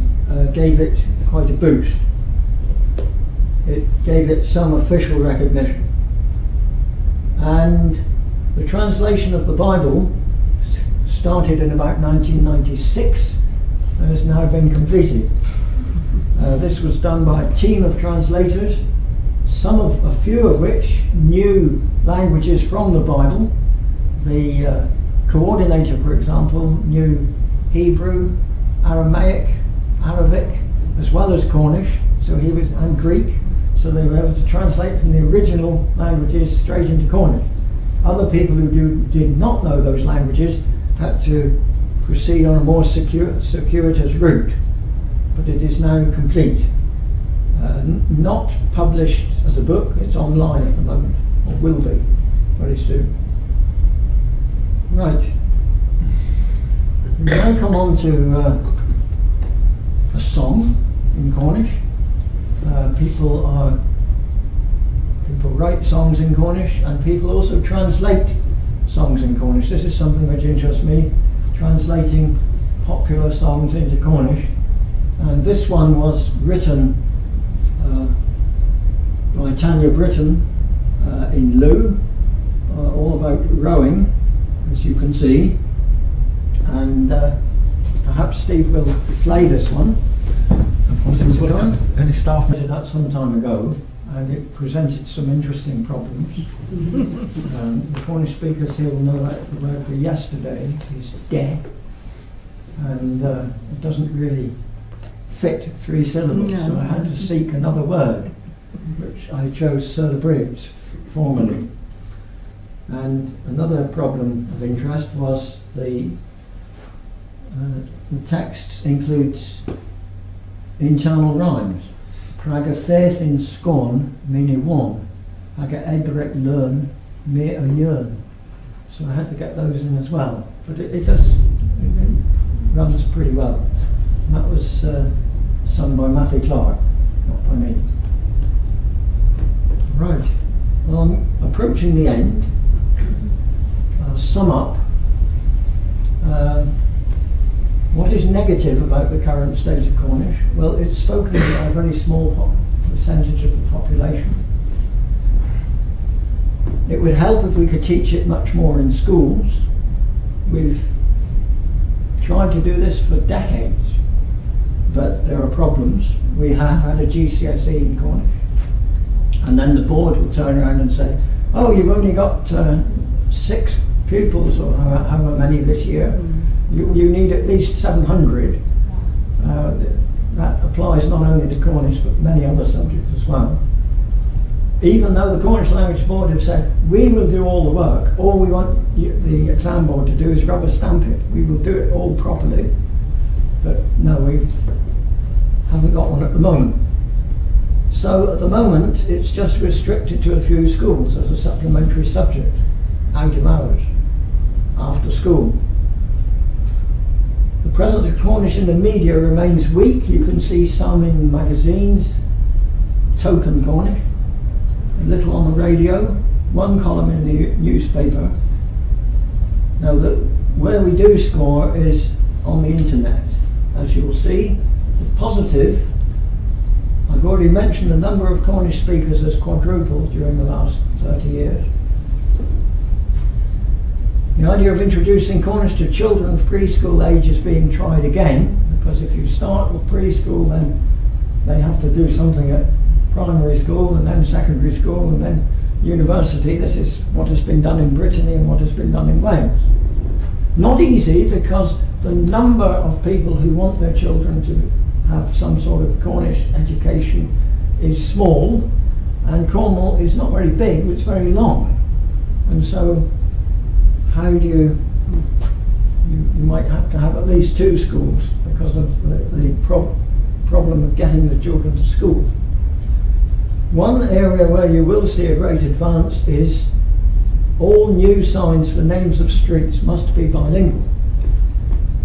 Speaker 2: gave it quite a boost. It gave it some official recognition. And the translation of the Bible started in about 1996 and has now been completed. This was done by a team of translators, a few of which knew languages from the Bible. The coordinator, for example, knew Hebrew, Aramaic, Arabic, as well as Cornish, and Greek, so they were able to translate from the original languages straight into Cornish. Other people who did not know those languages had to proceed on a more circuitous route, but it is now complete. Not published as a book, it's online at the moment, or will be very soon. Right. We now come on to a song in Cornish. People write songs in Cornish, and people also translate songs in Cornish. This is something which interests me, translating popular songs into Cornish. And this one was written by Tanya Britton in Lou, all about rowing, as you can see. And perhaps Steve will play this one.
Speaker 1: Any staff?
Speaker 2: That some time ago, and it presented some interesting problems. The Cornish speakers here will know that the word for yesterday is de, and it doesn't really fit 3 syllables, so I had to seek another word, which I chose Sir the Briggs formally. And another problem of interest was the text includes internal rhymes. Praga faith in scorn, meaning one. Praga edrek learn, me a yearn. So I had to get those in as well. But it runs pretty well. And that was sung by Matthew Clark, not by me. Right. Well, I'm approaching the end. I'll sum up. What is negative about the current state of Cornish? Well, it's spoken by a very small percentage of the population. It would help if we could teach it much more in schools. We've tried to do this for decades, but there are problems. We have had a GCSE in Cornish, and then the board will turn around and say, oh, you've only got 6 pupils, or however many this year. You need at least 700. That applies not only to Cornish but many other subjects as well. Even though the Cornish Language Board have said, we will do all the work, all we want the exam board to do is rubber stamp it. We will do it all properly. But no, we haven't got one at the moment. So at the moment, it's just restricted to a few schools as a supplementary subject, out of hours, after school. The presence of Cornish in the media remains weak. You can see some in magazines, token Cornish, a little on the radio, 1 column in the newspaper. Now, where we do score is on the internet. As you'll see, the positive I've already mentioned the number of Cornish speakers has quadrupled during the last 30 years. The idea of introducing Cornish to children of preschool age is being tried again, because if you start with preschool, then they have to do something at primary school and then secondary school and then university. This is what has been done in Brittany and what has been done in Wales. Not easy, because the number of people who want their children to have some sort of Cornish education is small, and Cornwall is not very big, it's very long. And so how do you might have to have at least 2 schools because of the problem of getting the children to school. One area where you will see a great advance is all new signs for names of streets must be bilingual.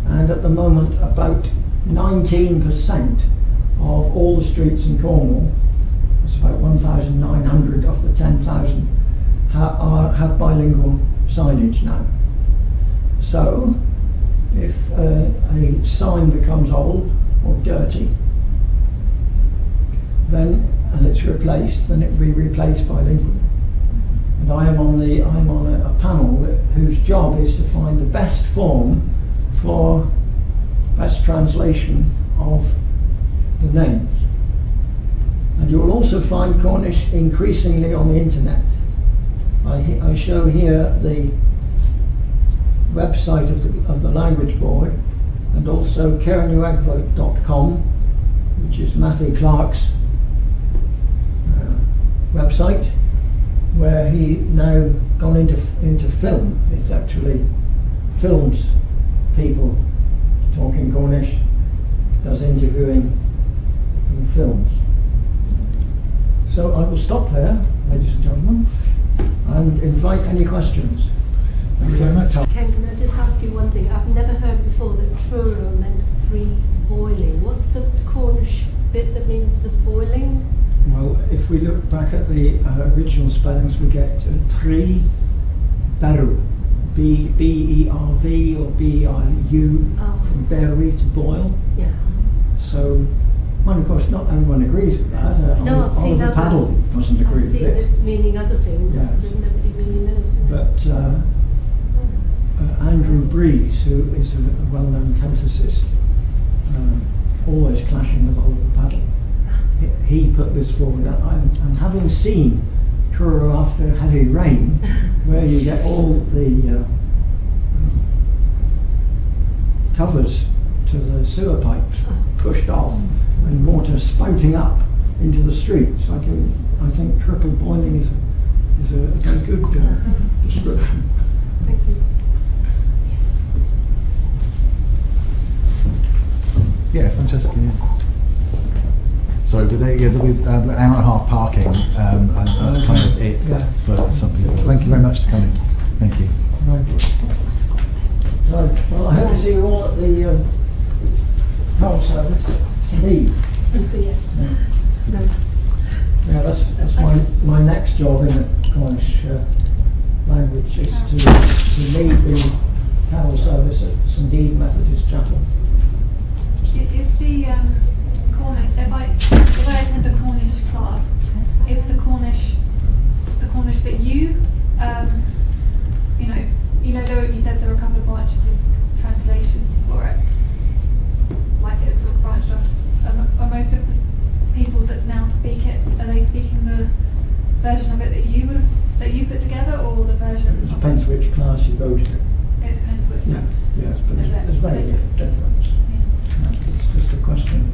Speaker 2: And at the moment, about 19% of all the streets in Cornwall, it's about 1,900 of the 10,000, have bilingual signage now. So, if a sign becomes old or dirty, then and it's replaced, then it will be replaced bilingually. And I'm on a panel whose job is to find the best form for best translation of the names. And you will also find Cornish increasingly on the internet. I show here the website of the language board, and also cairnewegvote.com, which is Matthew Clark's website, where he now gone into film. It actually films people talking Cornish, does interviewing and films. So I will stop there, ladies and gentlemen, and invite any questions.
Speaker 1: Thank you very much.
Speaker 3: Ken, can I just ask you one thing? I've never heard before that truro meant 3 boiling. What's the Cornish bit that means the boiling?
Speaker 2: Well, if we look back at the original spellings, we get 3 beru, B-E-R-V or B-I-U, from beru to boil.
Speaker 3: Yeah.
Speaker 2: So, well, of course, not everyone agrees with that.
Speaker 3: No, I've seen
Speaker 2: Oliver Paddle doesn't agree with
Speaker 3: I've
Speaker 2: it.
Speaker 3: seen it meaning other things,
Speaker 2: Yes.
Speaker 3: but nobody really knows.
Speaker 2: But Andrew Breeze, who is a well-known canticist, always clashing with Oliver Paddle, he put this forward, and having seen truro after heavy rain, where you get all the covers to the sewer pipes pushed off and water spouting up into the streets, I think triple boiling is a very good description.
Speaker 3: Thank you. Yes.
Speaker 1: Yeah, Francesca. Yeah. Sorry, but with an hour and a half parking, and that's kind of it for some people. Thank you very much for coming. Thank you.
Speaker 2: Right. Well, I hope to see you all at the power service. Indeed.
Speaker 3: No.
Speaker 2: Yeah, that's my next job in the Cornish language, is to lead the carol service at St. Ede Methodist Chapel.
Speaker 4: If the Cornish, if I attend a Cornish class, is the Cornish that you you said there were a couple of branches of translation for it, like it sort of branched off. Are most of the people that now speak it, are they speaking the version of it that you put together, or the version?
Speaker 2: It depends which class you go to.
Speaker 4: It depends which.
Speaker 2: Yeah, yes, but there's very
Speaker 4: Is
Speaker 2: little difference.
Speaker 4: Yeah.
Speaker 2: It's just a question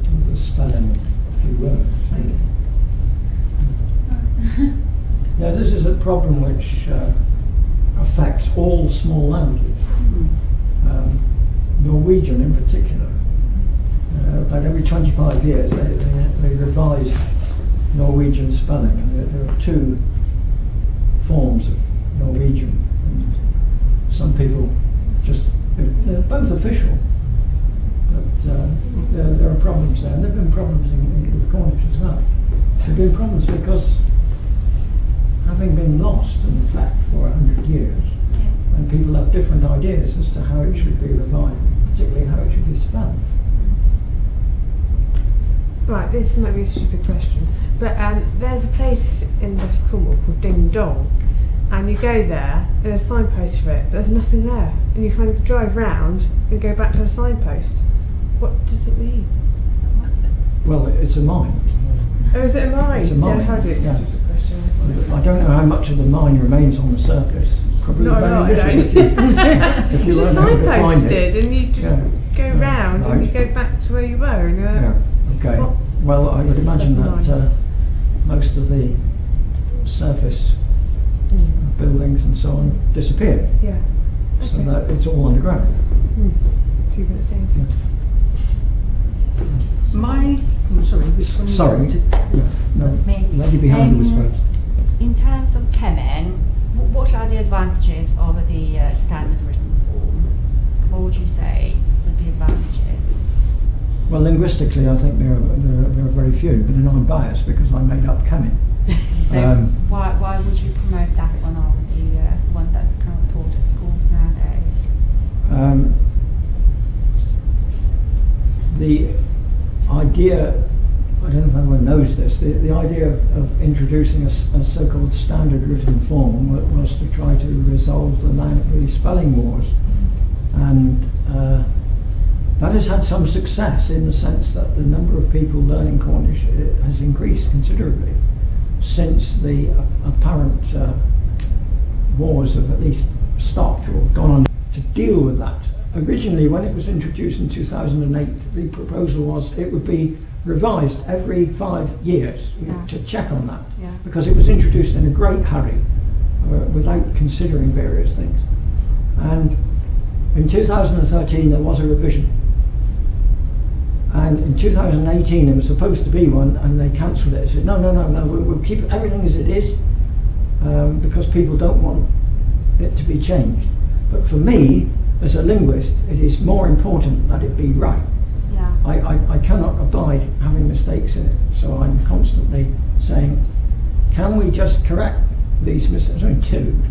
Speaker 2: of the spelling of a few words.
Speaker 4: Okay.
Speaker 2: Yeah, this is a problem which affects all small languages, Norwegian in particular. About every 25 years they revise Norwegian spelling, and there are 2 forms of Norwegian. And some people they're both official, but there are problems there, and there have been problems with Cornish as well. There have been problems because, having been lost in fact for 100 years, and people have different ideas as to how it should be revived, particularly how it should be spelled.
Speaker 5: Right, this might be a stupid question, but there's a place in West Cornwall called Ding Dong, and you go there, there's a signpost for it, but there's nothing there, and you kind of drive round and go back to the signpost. What does it mean?
Speaker 2: Well, it's a mine.
Speaker 5: Oh, is it a mine?
Speaker 2: It's a mine,
Speaker 5: So I told you it's
Speaker 2: yeah.
Speaker 5: a stupid question.
Speaker 2: I don't know how much of the mine remains on the surface. Probably
Speaker 5: Not a
Speaker 2: very
Speaker 5: lot,
Speaker 2: little
Speaker 5: I
Speaker 2: if you
Speaker 5: There's a
Speaker 2: weren't able to find
Speaker 5: signpost
Speaker 2: it.
Speaker 5: and you just
Speaker 2: Yeah.
Speaker 5: go round and you
Speaker 2: Right.
Speaker 5: go back to where you were. And
Speaker 2: Yeah. Okay.
Speaker 5: What?
Speaker 2: Well, I would imagine
Speaker 5: That's
Speaker 2: that most of the surface buildings and so on disappeared,
Speaker 5: yeah.
Speaker 2: so
Speaker 5: Okay.
Speaker 2: that it's all underground.
Speaker 5: So you're going to say anything?
Speaker 6: I'm sorry, which one?
Speaker 2: Sorry. Yeah. No,
Speaker 7: Me.
Speaker 2: lady behind you was first.
Speaker 7: In terms of Kemen, what are the advantages over the standard written form? What would you say would be advantages?
Speaker 2: Well, linguistically, I think there are very few, but then I'm biased because I made up Kemen.
Speaker 7: So why would you promote that one over the one that's currently taught at schools nowadays?
Speaker 2: The idea, I don't know if anyone knows this, the idea of introducing a so-called standard written form was to try to resolve the spelling wars. And that has had some success in the sense that the number of people learning Cornish has increased considerably since the apparent wars have at least stopped or gone on. To deal with that, originally when it was introduced in 2008, the proposal was it would be revised every 5 years to check on that, because it was introduced in a great hurry without considering various things. And in 2013 there was a revision, and in 2018 there was supposed to be one, and they cancelled it. They said no, we'll keep everything as it is because people don't want it to be changed. But for me, as a linguist, it is more important that it be right.
Speaker 7: Yeah.
Speaker 2: I cannot abide having mistakes in it, so I'm constantly saying, can we just correct these mistakes? Only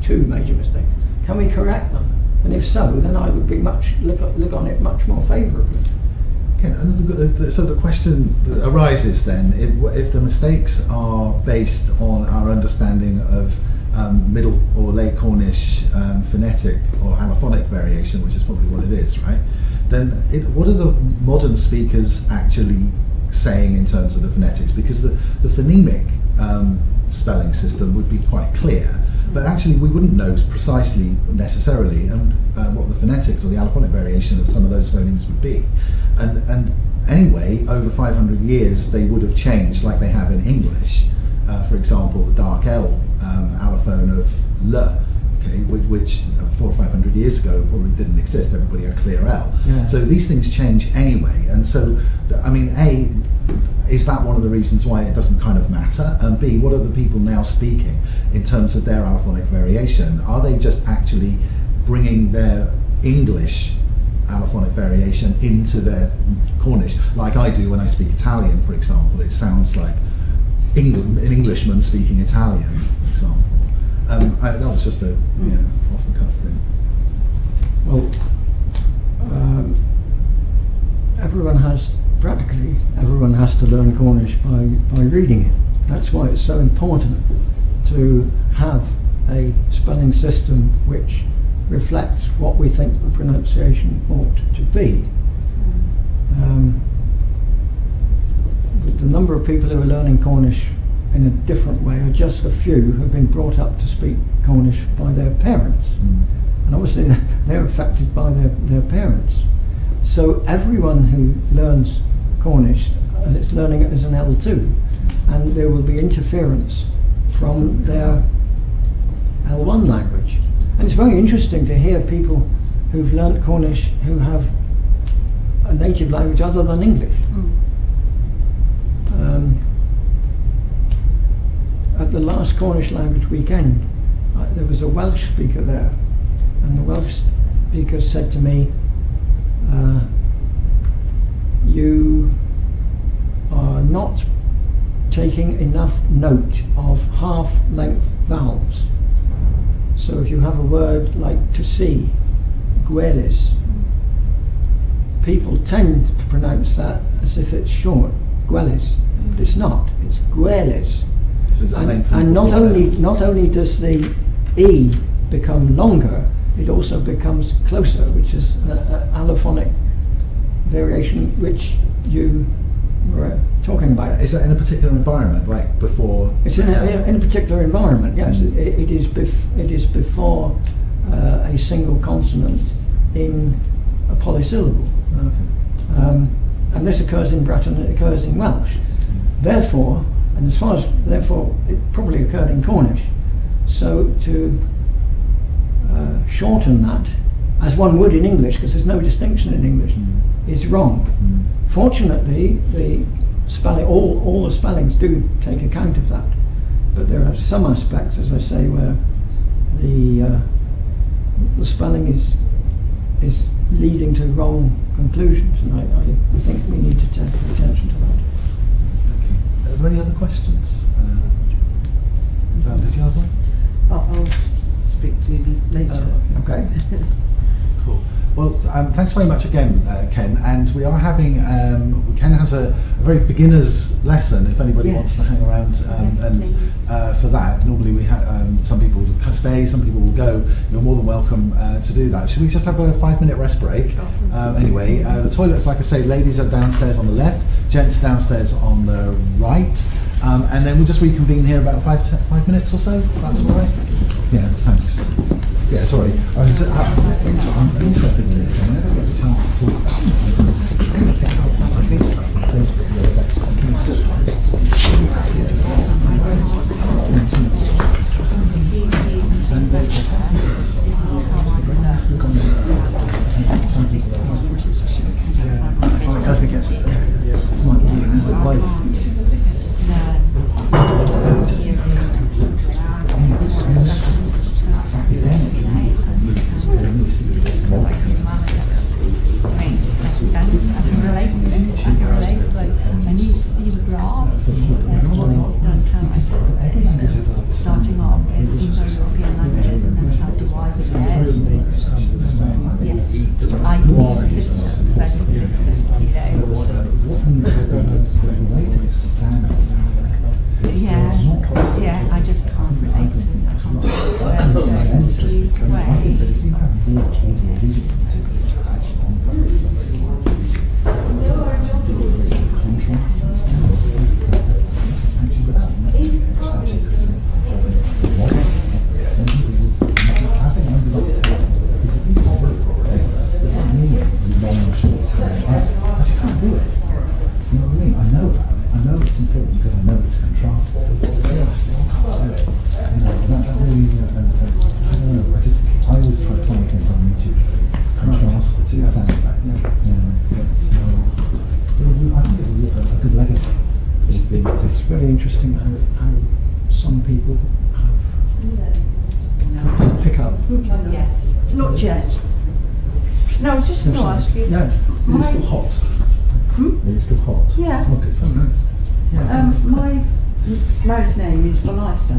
Speaker 2: two major mistakes. Can we correct them? And if so, then I would be look on it much more favourably.
Speaker 1: Okay, so the question that arises then, if the mistakes are based on our understanding of Middle or Late Cornish phonetic or allophonic variation, which is probably what it is, right? Then what are the modern speakers actually saying in terms of the phonetics? Because the phonemic spelling system would be quite clear, but actually we wouldn't know precisely necessarily what the phonetics or the allophonic variation of some of those phonemes would be. And anyway, over 500 years they would have changed, like they have in English. For example, the dark L allophone of L, okay, which 400 or 500 years ago probably didn't exist. Everybody had clear L.
Speaker 2: Yeah.
Speaker 1: So these things change anyway. And so, I mean, A, is that one of the reasons why it doesn't kind of matter? And B, what are the people now speaking in terms of their allophonic variation? Are they just actually bringing their English allophonic variation into their Cornish, like I do when I speak Italian, for example? It sounds like an Englishman speaking Italian, for example. That was just a off the cuff thing.
Speaker 2: Well, practically everyone has to learn Cornish by reading it. That's why it's so important to have a spelling system which reflects what we think the pronunciation ought to be. The number of people who are learning Cornish in a different way are just a few who have been brought up to speak Cornish by their parents. And obviously they're affected by their parents. So everyone who learns Cornish, and it's learning it as an L2, and there will be interference from their L1 language. And it's very interesting to hear people who've learnt Cornish who have a native language other than English. At the last Cornish language weekend, there was a Welsh speaker there, and the Welsh speaker said to me, you are not taking enough note of half-length vowels. So if you have a word like to see, gwelis, people tend to pronounce that as if it's short. Gwellis, but it's not. It's Gwellis.
Speaker 1: So is that
Speaker 2: And,
Speaker 1: lengthened
Speaker 2: and not
Speaker 1: before
Speaker 2: not only does the E become longer, it also becomes closer, which is an allophonic variation which you were talking about.
Speaker 1: Is that in a particular environment, like before?
Speaker 2: It's in a particular environment, yes. It is before a single consonant in a polysyllable.
Speaker 1: Okay.
Speaker 2: And this occurs in Breton, it occurs in Welsh. Therefore, it probably occurred in Cornish. So to shorten that, as one would in English, because there's no distinction in English, is wrong. Fortunately, the spelling, all the spellings do take account of that, but there are some aspects, as I say, where the spelling is leading to wrong conclusions, and I think we need to take attention to that.
Speaker 1: Are there any other questions? Val, did you have one?
Speaker 6: I'll speak to you later.
Speaker 2: Okay.
Speaker 1: Cool. Well, thanks very much again, Ken. And we are having, Ken has a very beginner's lesson if anybody wants to hang around. For that, normally we have some people will stay, some people will go. You're more than welcome to do that. Should we just have a 5-minute rest break? Anyway, the toilets, like I say, ladies are downstairs on the left, gents downstairs on the right. And then we'll just reconvene here about 5 minutes or so. That's all right. Yeah, thanks. Yeah, sorry. I'm interested in this. I never get a chance to talk about
Speaker 7: starting off in Indo-European languages and then subdivided theirs. Yes, I need systems, I need systems, you know. Yeah, I just can't relate to it. I can't
Speaker 2: It's very interesting how some people have pick up.
Speaker 6: Not yet. No, I was just going to ask you.
Speaker 2: No.
Speaker 1: Is it still hot? Is it still hot?
Speaker 6: Yeah.
Speaker 1: Oh, good. Oh, no.
Speaker 2: Yeah.
Speaker 6: My married name is Belitho.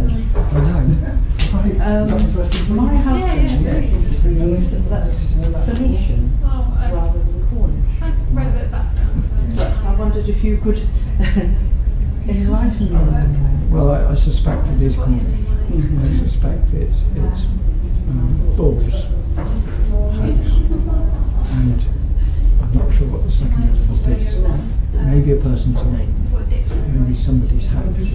Speaker 6: My husband is that's Phoenician rather than Cornish.
Speaker 4: I've read a bit about that.
Speaker 6: But I wondered if you could enlighten me on that.
Speaker 2: Well, I suspect it is Cornish. I suspect it's Bull's house, and I'm not sure what the second element is. Maybe a person's name, maybe somebody's house.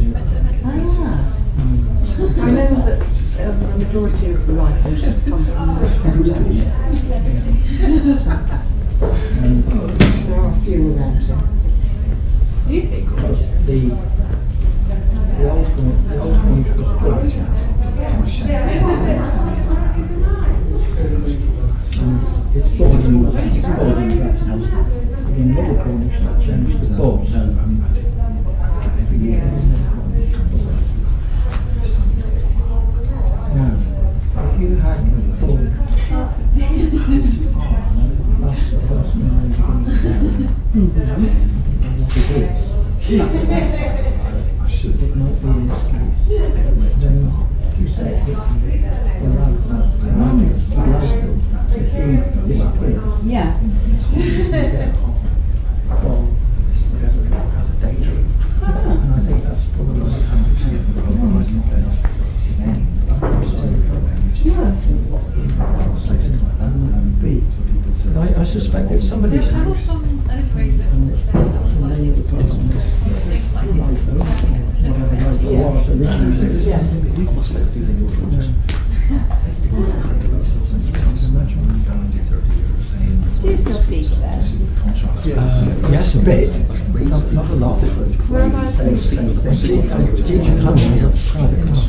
Speaker 6: I know that the majority of the writers come from this there are a few around here.
Speaker 4: Do you think?
Speaker 2: The old Cornish was Bull's. It's Borden, in Middle Cornish that changed to Bull.
Speaker 1: No, I mean, I forget every year.
Speaker 2: Now, if you had Bull, that's the first name
Speaker 1: I should.
Speaker 2: it might be in this case.
Speaker 1: Everywhere's too
Speaker 2: Then
Speaker 1: far.
Speaker 2: you say it,
Speaker 1: That's it.
Speaker 2: disappeared.
Speaker 7: Yeah.
Speaker 1: It's hot.
Speaker 2: Well,
Speaker 1: Has a danger.
Speaker 2: I suspect it's somebody's
Speaker 4: There was
Speaker 2: house.
Speaker 4: some anyway that
Speaker 2: And
Speaker 4: was there. That was
Speaker 2: the
Speaker 4: like
Speaker 2: name of the person is
Speaker 4: things like
Speaker 2: life, though, whatever life it was originally.
Speaker 6: Do you still speak there?
Speaker 2: Yes, a bit. Not a lot.
Speaker 6: Whereabouts do you speak?
Speaker 2: Teach at home in a private class.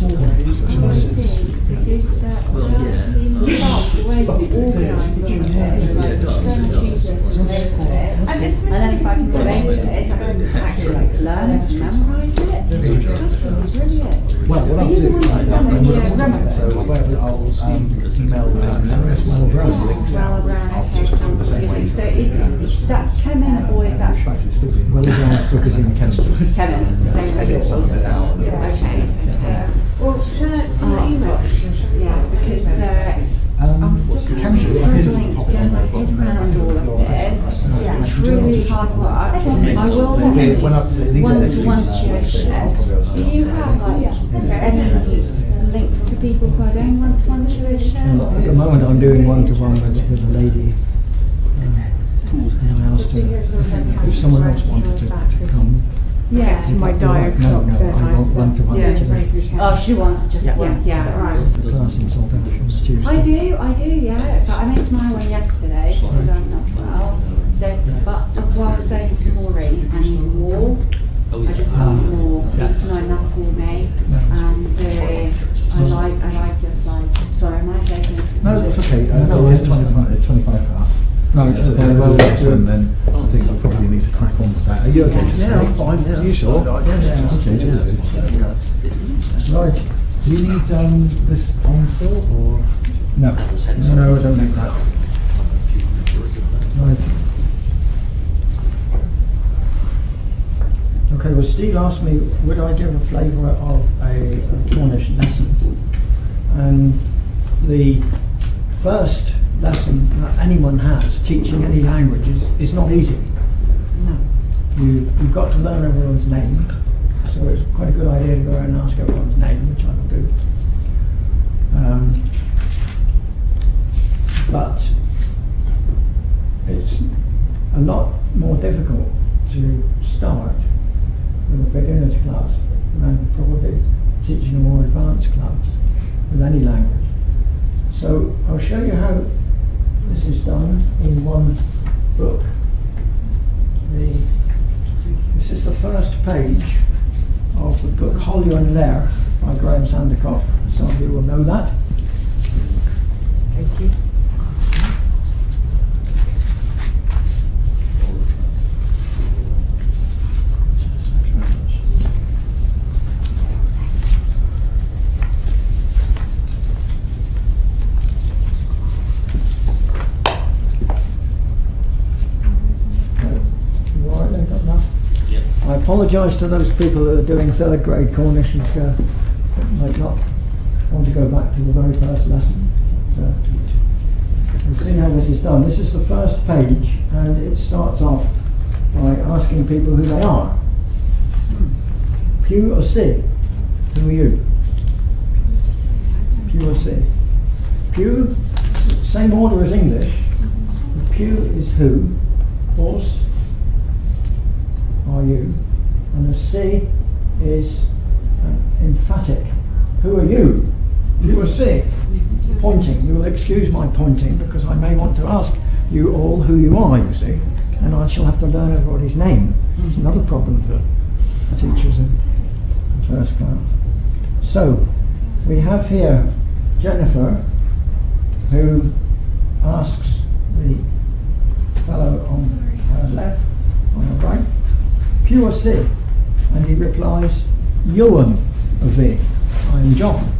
Speaker 6: Because when I was in France, the way we organised all of this, like and then if I can relate it, I can actually like learn it and memorise it. It's absolutely brilliant.
Speaker 1: Well, what I'll do, so I'll email the links out afterwards in the same way.
Speaker 6: So it's that Kemen or is that
Speaker 1: In fact, it's still been
Speaker 2: Well, the guy took us in Kent.
Speaker 6: Kemen? Same
Speaker 1: edit
Speaker 6: as
Speaker 1: some of
Speaker 6: yours.
Speaker 1: it out.
Speaker 6: Okay. Well, shall I email? Yeah, because I'm still
Speaker 1: Can do. I can just
Speaker 6: struggling
Speaker 1: pop
Speaker 6: to
Speaker 1: it on
Speaker 6: get my
Speaker 1: my
Speaker 6: head around all of this. It's really hard work. I will
Speaker 1: Okay, when it needs editing,
Speaker 6: one-to-one
Speaker 1: like I say, I'll
Speaker 6: tuition.
Speaker 1: probably also-
Speaker 6: Do you have like any links to people who are doing one-to-one tuition?
Speaker 2: Well, at the moment, I'm doing one-to-one with a lady. And I asked her if someone else wanted to come.
Speaker 6: Yeah.
Speaker 5: To my
Speaker 2: No,
Speaker 5: diet
Speaker 2: no,
Speaker 5: clock,
Speaker 2: no,
Speaker 5: don't
Speaker 2: I want one-to-one.
Speaker 5: Yeah,
Speaker 2: to
Speaker 6: Oh, she wants just one. Yeah, right.
Speaker 2: the class in Southampton Tuesday.
Speaker 6: I do, yeah. But I missed my one yesterday because I was not well. So, but as I was saying to Maureen, I need more. I just want more. It's not enough for me. And I like your slides. Sorry, am I saying?
Speaker 1: No, that's okay.
Speaker 2: No,
Speaker 1: It's 25 past.
Speaker 2: Right,
Speaker 1: So
Speaker 2: okay,
Speaker 1: if
Speaker 2: well,
Speaker 1: we do this, and then I think we probably need to crack on with that. Are you okay to stay?
Speaker 2: Yeah, I'm fine, yeah.
Speaker 1: Are you sure?
Speaker 2: Yeah.
Speaker 1: Okay, good.
Speaker 2: Right.
Speaker 1: Do you need this on still, or?
Speaker 2: No, I don't need that. Right. Okay, well, Steve asked me, would I give a flavour of a Cornish lesson? And the first lesson that anyone has teaching any language is not easy.
Speaker 6: No.
Speaker 2: You've got to learn everyone's name, so it's quite a good idea to go around and ask everyone's name, which I will do. But it's a lot more difficult to start with a beginner's class than probably teaching a more advanced class with any language. So I'll show you how this is done in one book. This is the first page of the book Hollier and Lair by Graham Sandercock. Some of you will know that.
Speaker 6: Thank you.
Speaker 2: You all right there, got enough? I apologise to those people who are doing third grade Cornish and might not want to go back to the very first lesson. But, we'll see how this is done. This is the first page, and it starts off by asking people who they are. Pew or Sid? Who are you? Pew or Sid? Pew, same order as English. Pew is who, horse are you, and a C is emphatic. Who are you? You are C. Pointing. You will excuse my pointing because I may want to ask you all who you are, you see, and I shall have to learn everybody's name. It's another problem for teachers in first class. So, we have here Jennifer, who asks the fellow on her left, on her right, Pew or C? And he replies, Johan V. I'm John.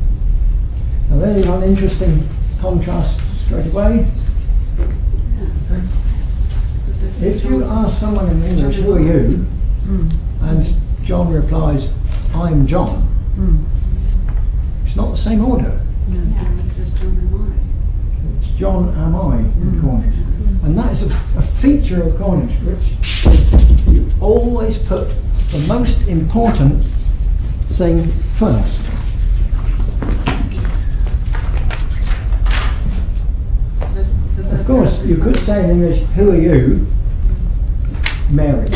Speaker 2: Now there you have an interesting contrast straight away. If you ask someone in English, who are you? And John replies, I'm John. It's not the same order. It's John am I in Cornish. And that is a feature of Cornish, which is you always put the most important thing first. The of course, you could say in English, who are you? Mary.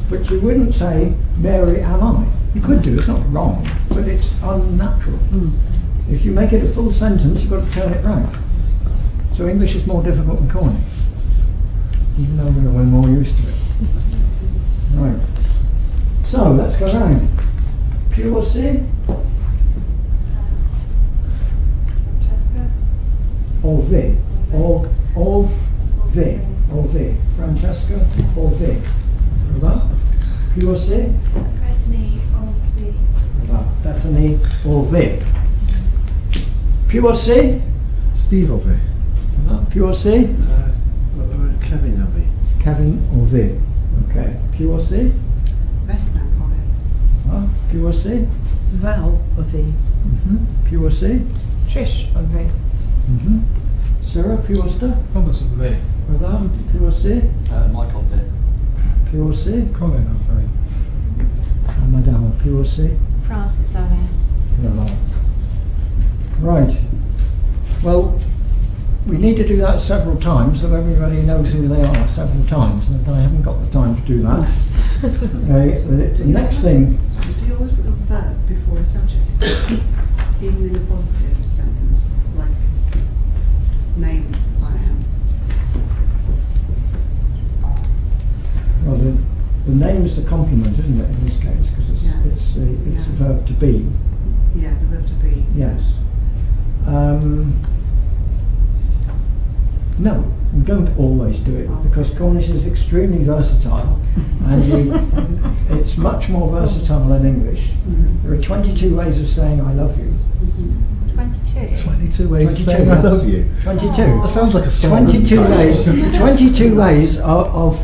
Speaker 2: But you wouldn't say, Mary am I. You could do, it's not wrong, but it's unnatural. If you make it a full sentence, you've got to turn it round. So English is more difficult than Cornish, even though we're more used to it. Right. So let's go round. Pure C
Speaker 4: Francesca.
Speaker 2: or V? Or of V? Or V? Francesca or V? Right. Pure C?
Speaker 4: Bethany of the.
Speaker 2: Right. Bethany or V? Pure C?
Speaker 1: Steve of it.
Speaker 2: Right. Pure C?
Speaker 8: Kevin of it.
Speaker 2: Kevin or V? Okay. Pure C?
Speaker 9: Vesna of it.
Speaker 2: Right. Pure C?
Speaker 9: Val of it.
Speaker 2: Pure C?
Speaker 5: Trish of V.
Speaker 2: Sarah, pure C?
Speaker 8: Thomas of me.
Speaker 2: Madame, pure C?
Speaker 8: Mike of it.
Speaker 2: Pure C?
Speaker 8: Colin of it.
Speaker 2: And Madame, pure C?
Speaker 6: Francis of it.
Speaker 2: Right. Well, we need to do that several times so everybody knows who they are several times, and I haven't got the time to do that. Okay, the next thing,
Speaker 9: Do you always put a verb before a subject? Even in a positive sentence, like name I am.
Speaker 2: well, the name is the complement, isn't it, in this case, because it's,
Speaker 9: Yes.
Speaker 2: it's a
Speaker 9: Yeah.
Speaker 2: verb to be.
Speaker 9: Yeah, the verb to be.
Speaker 2: Yes. No, we don't always do it because Cornish is extremely versatile and it's much more versatile than English. There are 22 ways of saying I love you.
Speaker 6: 22.
Speaker 1: 22 ways of
Speaker 2: 22,
Speaker 1: saying I
Speaker 2: yes.
Speaker 1: love you.
Speaker 2: 22.
Speaker 1: That sounds like a song.
Speaker 2: 22 ways. 22 ways of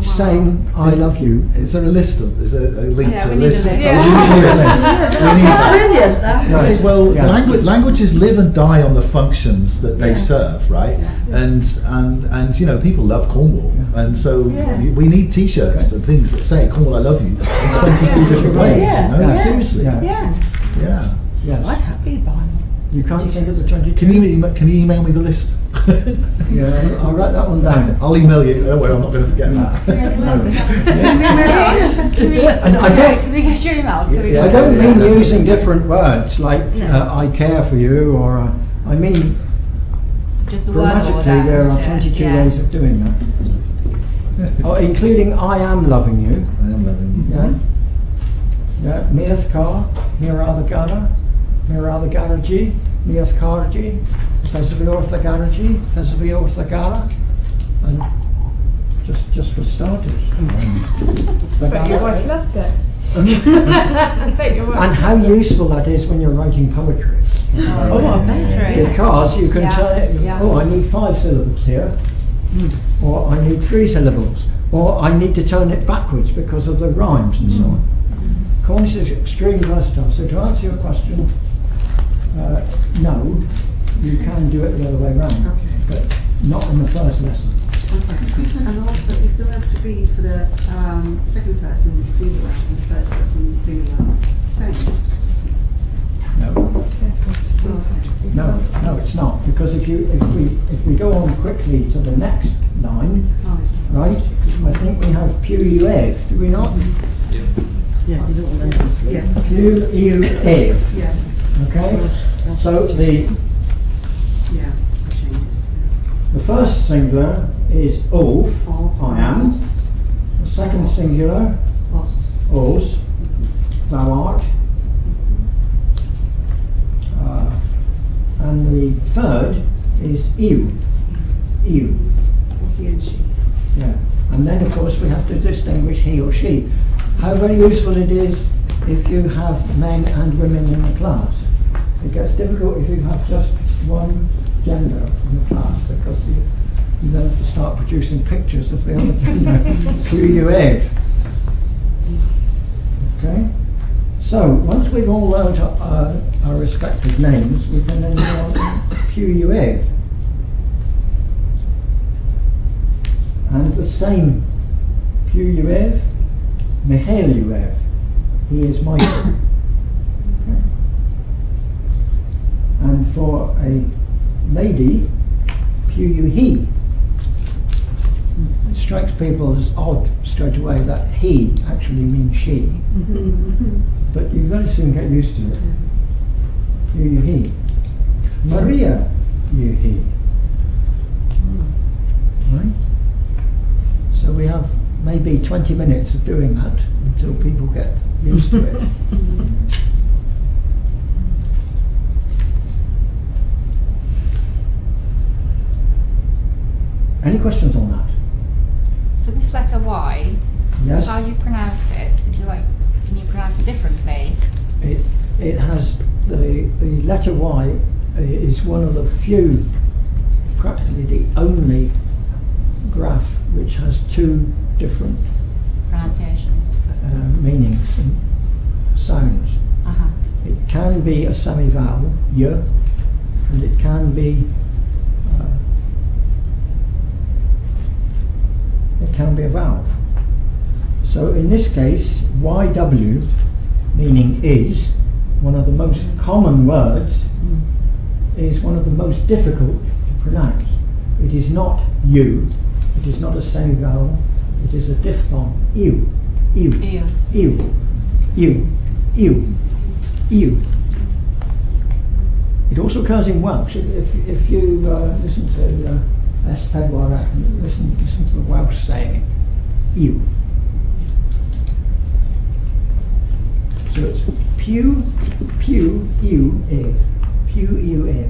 Speaker 2: saying I love you.
Speaker 1: Is there a list of? Is there a link
Speaker 6: Yeah,
Speaker 1: to
Speaker 6: we
Speaker 1: a
Speaker 6: need a
Speaker 1: list?
Speaker 6: list.
Speaker 1: Oh, we need a list. We need that.
Speaker 9: Brilliant, that.
Speaker 1: I think, well,
Speaker 2: Yeah.
Speaker 1: languages live and die on the functions that they serve, right?
Speaker 9: Yeah.
Speaker 1: And you know, people love Cornwall, and so we need T-shirts and things that say "Cornwall, I love you" in 22 different ways.
Speaker 9: Yeah.
Speaker 1: You know,
Speaker 2: Yeah.
Speaker 1: seriously,
Speaker 2: Yeah.
Speaker 9: Yeah,
Speaker 1: yeah.
Speaker 2: Yes.
Speaker 9: I'd happily buy one.
Speaker 2: You can't think of the 22.
Speaker 1: Can you email me the list?
Speaker 2: Yeah, I'll write that one down.
Speaker 1: I'll email you. Oh, well, I'm not going to forget that.
Speaker 2: And I don't.
Speaker 6: Can we get your emails? So we
Speaker 1: Yeah.
Speaker 2: I
Speaker 6: can-
Speaker 2: don't mean
Speaker 1: definitely.
Speaker 2: using different words like I care for you or I mean
Speaker 6: Just the word
Speaker 2: grammatically
Speaker 6: order.
Speaker 2: there are 22
Speaker 6: Yeah.
Speaker 2: ways of doing that. Oh, including I am loving you.
Speaker 1: I am loving you.
Speaker 2: Yeah. Yeah. Mias car, mirada gara, garaji, mias karji, thesavi ortha garaji, thesavi ortha gara, and just for starters.
Speaker 5: But your wife loved it. I bet your wife
Speaker 2: And how
Speaker 5: loved it.
Speaker 2: useful that is when you're writing poetry.
Speaker 9: Oh, I bet.
Speaker 2: Because you can
Speaker 6: Yeah.
Speaker 2: tell it,
Speaker 6: Yeah.
Speaker 2: oh, I need 5 syllables here, or I need 3 syllables, or I need to turn it backwards because of the rhymes and so on. Cornish is extremely versatile. So to answer your question, no, you can do it the other way around,
Speaker 9: Okay.
Speaker 2: but not in the first lesson.
Speaker 9: Okay. And also, is the verb to be for the second person singular and the first person singular same?
Speaker 2: No, no, it's not, because if we go on quickly to the next line,
Speaker 9: Oh, it's
Speaker 2: right? I think we have puev, do we not?
Speaker 9: Yeah, you don't want to. Yes.
Speaker 2: Puev,
Speaker 9: Yes.
Speaker 2: okay? So the
Speaker 9: Yeah. So changes.
Speaker 2: first singular is ov,
Speaker 9: Of.
Speaker 2: I am.
Speaker 9: Os.
Speaker 2: The second singular,
Speaker 9: Os.
Speaker 2: os, thou art. And the third is eu, eu.
Speaker 9: Or he and she.
Speaker 2: Yeah. And then, of course, we have to distinguish he or she. How very useful it is if you have men and women in the class. It gets difficult if you have just one gender in the class because you then have to start producing pictures of the other gender. Puev. Okay? So, once we've all learned our respective names, we can then go on to puev. And the same puev, Mihailiuev. He is Michael. Okay. And for a lady, you he. It strikes people as odd straight away that he actually means she, but you very soon get used to it. You he. Maria, you he. Right? So we have maybe 20 minutes of doing that until people get used to it. Any questions on that?
Speaker 7: So this letter Y,
Speaker 2: Yes?
Speaker 7: how do you pronounce it? Is it like, can you pronounce it differently?
Speaker 2: It has, the letter Y is one of the few, practically the only graph which has two different
Speaker 7: Pronunciations.
Speaker 2: meanings and sounds.
Speaker 7: Uh-huh.
Speaker 2: It can be a semi-vowel, y, and it can be a vowel. So in this case, YW, meaning is, one of the most common words, is one of the most difficult to pronounce. It is not you, it is not a semi-vowel, it is a diphthong, ew, ew,
Speaker 7: Ew.
Speaker 2: ew, ew, ew, ew. It also occurs in Welsh. If you listen to S. Pedwarak and listen to the Welsh saying it, ew. So it's pew, ew, if. Pew, ew, if.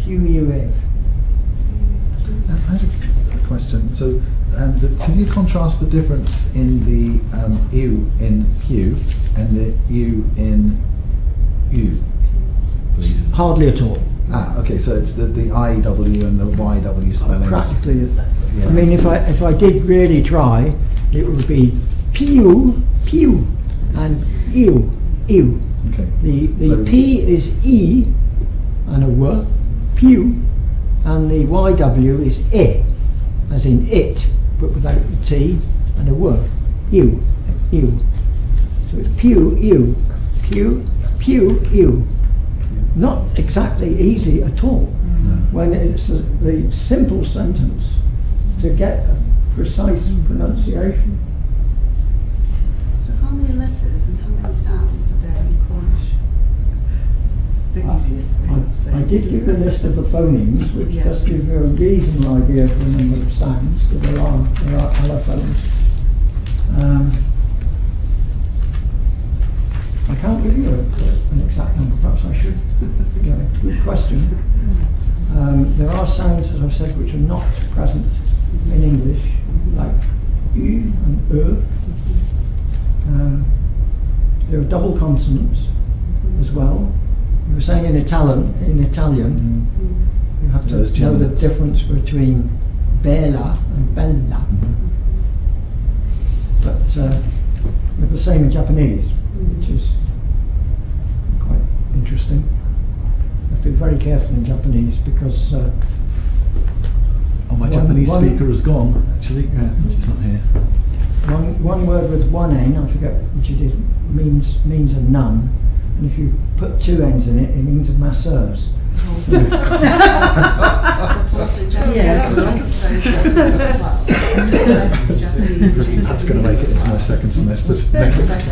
Speaker 2: Pew, ew, if.
Speaker 1: I have a question. So, can you contrast the difference in the ew in pew and the ew in ew, please?
Speaker 2: Hardly at all.
Speaker 1: Ah, okay. So it's the IW and the YW spellings.
Speaker 2: Practically,
Speaker 1: Yeah.
Speaker 2: I mean, if I did really try, it would be pew, and ew, ew.
Speaker 1: Okay.
Speaker 2: The
Speaker 1: So-
Speaker 2: P is E and a W, pew, and the YW is I, as in it, but without the T and a W, ew, ew. So it's pew, ew, ew. Not exactly easy at all when it's the simple sentence to get a precise pronunciation.
Speaker 9: So how many letters and how many sounds are there in Cornish? The easiest way to say
Speaker 2: I did give a list of the phonemes, which
Speaker 9: Yes.
Speaker 2: does give you a reasonable idea of the number of sounds, but there are allophones. I can't give you an exact number, perhaps I should. Good question. There are sounds, as I've said, which are not present in English, like U and there are double consonants as well. You were saying in Italian, you have to
Speaker 1: Those
Speaker 2: know the
Speaker 1: genders.
Speaker 2: difference between bella and bella. But we have the same in Japanese, which is quite interesting. You have to be very careful in Japanese because
Speaker 1: Oh, my
Speaker 2: One-
Speaker 1: Japanese
Speaker 2: one-
Speaker 1: speaker is gone, actually.
Speaker 2: Yeah.
Speaker 1: She's not here.
Speaker 2: one word with one N, I forget which it is, means a nun, and if you put two N's in it, it means a masseuse.
Speaker 9: But also Japanese
Speaker 7: Yes.
Speaker 9: stress is very important as well. Stress, Japanese changes.
Speaker 1: That's going to make it into my second semester.
Speaker 9: Stress,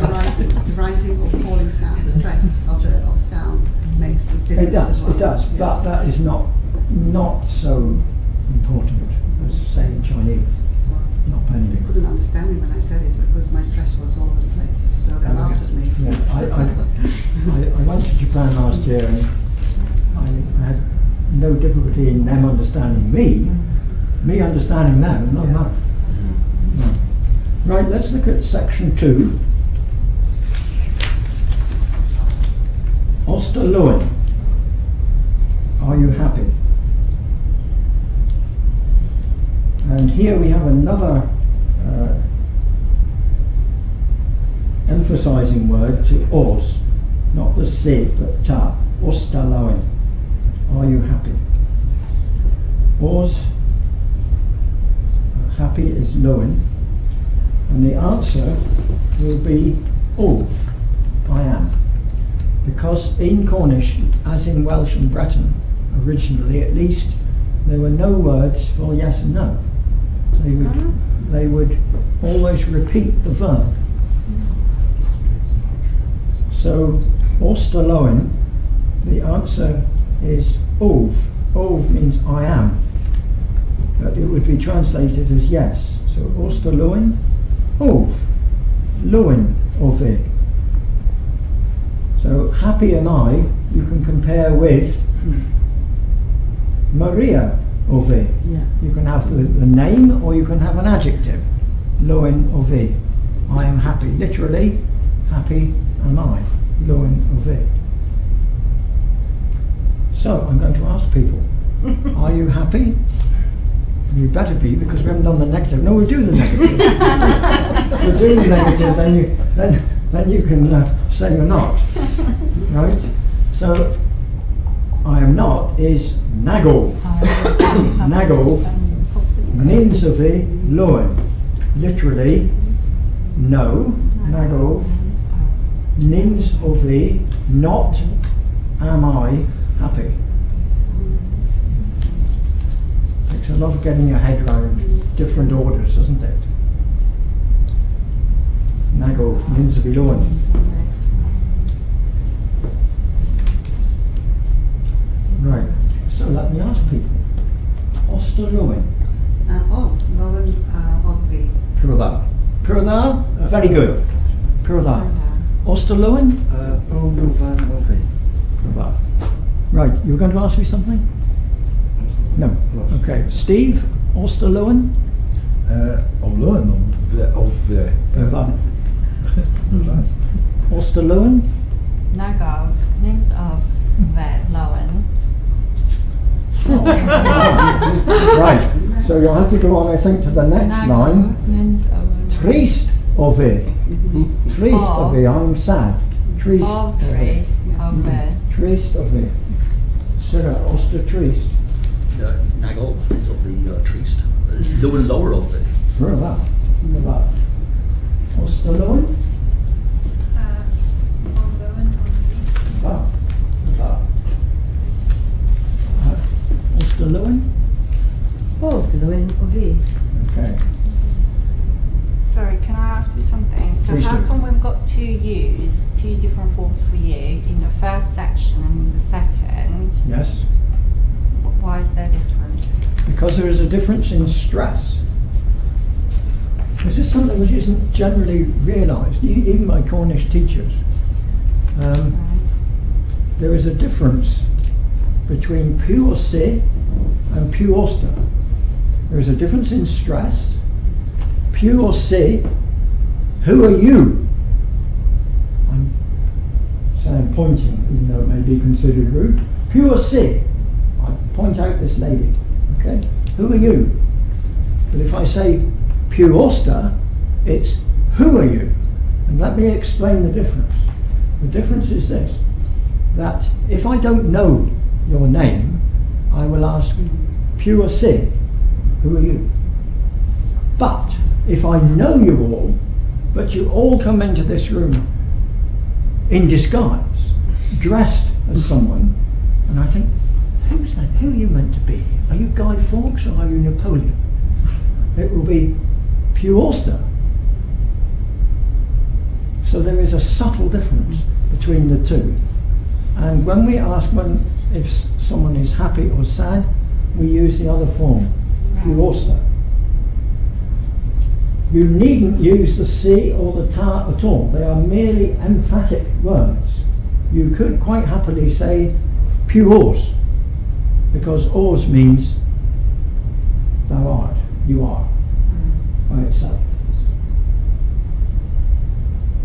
Speaker 9: rising or falling sound. The stress of sound makes a difference as well.
Speaker 2: It does,
Speaker 9: Yeah.
Speaker 2: but that is not so important as say in Chinese. Not
Speaker 9: They
Speaker 2: penny.
Speaker 9: couldn't understand me when I said it because my stress was all over the place. So they laughed at me.
Speaker 2: Yeah, I went to Japan last year and I had no difficulty in them understanding me understanding them. No. Right, let's look at section 2. Osterlohen. Are you happy? And here we have another emphasizing word to os, not the si, but ta. Osterlohen. Are you happy? Os, happy is lohen, and the answer will be oh, I am. Because in Cornish, as in Welsh and Breton, originally at least, there were no words for yes and no. They would always repeat the verb. So, Osterlohen, the answer is ov. Ov means I am. But it would be translated as yes. So, Osterlohen, ov. Lohen, ove. So, happy am I, you can compare with Maria ove.
Speaker 9: Yeah.
Speaker 2: You can have the name or you can have an adjective. Lohen ove. I am happy. Literally, happy am I. Lohen ove. So, I'm going to ask people, are you happy? You better be, because we haven't done the negative. No, we'll do the negative. We'll do the negative, then you can say you're not. Right? So, I am not is nagol. Nagol, means of the loen. Literally, no. Nagol, means of the not am I happy. Takes a lot of getting your head around different orders, doesn't it? Nagol, means of the loen. Right, so let me ask people. Osterlohen.
Speaker 9: Of, Lowen, of the.
Speaker 2: Purda. Purda? Very good. Purda. Osterlohen?
Speaker 8: Loven ove.
Speaker 2: Purda. Right, you were going to ask me something? No. Okay. Steve, Osterlohen?
Speaker 1: Omloen, of the.
Speaker 2: Purda.
Speaker 1: Nice.
Speaker 2: Osterlohen?
Speaker 7: Nagol, means of the Lowen.
Speaker 2: Right, so you'll have to go on, I think, to the next line.
Speaker 7: Means of
Speaker 2: Trist ove. Trist ove, I'm sad. Trist
Speaker 7: of trees of the.
Speaker 2: Trist ove. Sarah, Oster trist.
Speaker 8: Nagol is of the trist. Lower and lower of it.
Speaker 2: Where that? Osterlohen? Osterlohen?
Speaker 9: Of, Lowen, of the.
Speaker 2: Okay.
Speaker 7: Sorry, can I ask you something? So
Speaker 2: Please
Speaker 7: how
Speaker 2: do.
Speaker 7: come we've got two different forms for you in the first section and in the second?
Speaker 2: Yes.
Speaker 7: Why is there a difference?
Speaker 2: Because there is a difference in stress. This is something which isn't generally realised, even by Cornish teachers.
Speaker 7: Right.
Speaker 2: There is a difference between pure se and pure oster. There is a difference in stress. Pure se, who are you? I'm saying pointing, even though it may be considered rude. Pure se, I point out this lady. Okay, who are you? But if I say pure oster, it's who are you? And let me explain the difference. The difference is this, that if I don't know your name, I will ask pure se, who are you? But if I know you all, but you all come into this room in disguise, dressed as someone, and I think, who's that? Who are you meant to be? Are you Guy Fawkes or are you Napoleon? It will be pure oster. So there is a subtle difference between the two. And when we ask if someone is happy or sad, we use the other form, pure oster. You needn't use the C or the ta at all. They are merely emphatic words. You could quite happily say puors, because ors means thou art, you are, by itself.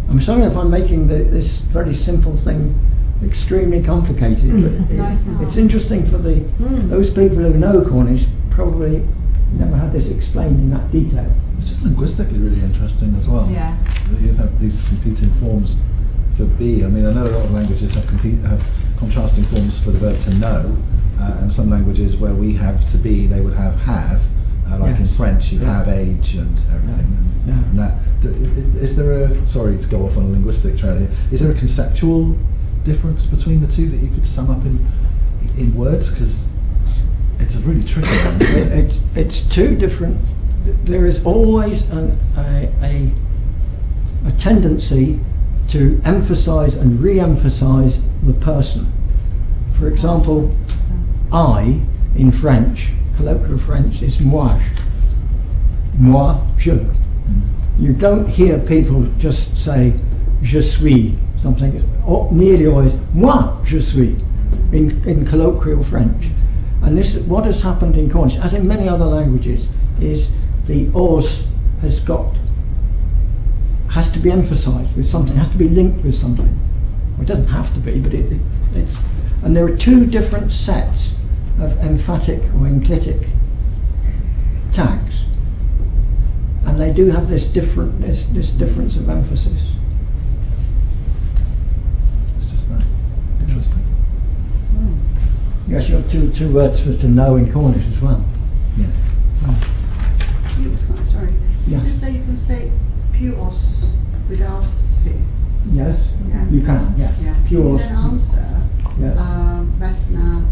Speaker 2: I'm sorry if I'm making this very simple thing extremely complicated, but it's interesting for those people who know Cornish probably never had this explained in that detail.
Speaker 1: It's just linguistically really interesting as well.
Speaker 7: Yeah.
Speaker 1: You'd have these competing forms for be. I mean, I know a lot of languages have contrasting forms for the verb to know, and some languages where we have to be, they would have, like
Speaker 2: Yes.
Speaker 1: in French you have age and everything.
Speaker 2: Yeah.
Speaker 1: And that, is there a, sorry to go off on a linguistic trail here, is there a conceptual difference between the two that you could sum up in words? Because It's a really tricky one.
Speaker 2: It's two different. There is always a tendency to emphasise and re-emphasise the person. For example, I in French, colloquial French, is moi. Moi, je. You don't hear people just say je suis something. Nearly always moi je suis in colloquial French. And this, what has happened in Cornish, as in many other languages, is the os has to be emphasised with something, has to be linked with something. Well, it doesn't have to be, but it's. And there are two different sets of emphatic or enclitic tags, and they do have this difference of emphasis.
Speaker 1: It's just that. Interesting.
Speaker 2: Yes, you have two words for to know in Cornish as well.
Speaker 1: Yeah.
Speaker 9: It was quite sorry.
Speaker 2: Yeah.
Speaker 9: You can say puos without C.
Speaker 2: Yes,
Speaker 9: Yeah.
Speaker 2: you can. Yes,
Speaker 9: Yeah.
Speaker 2: pure.
Speaker 9: You can answer
Speaker 2: Yes.
Speaker 9: Vesna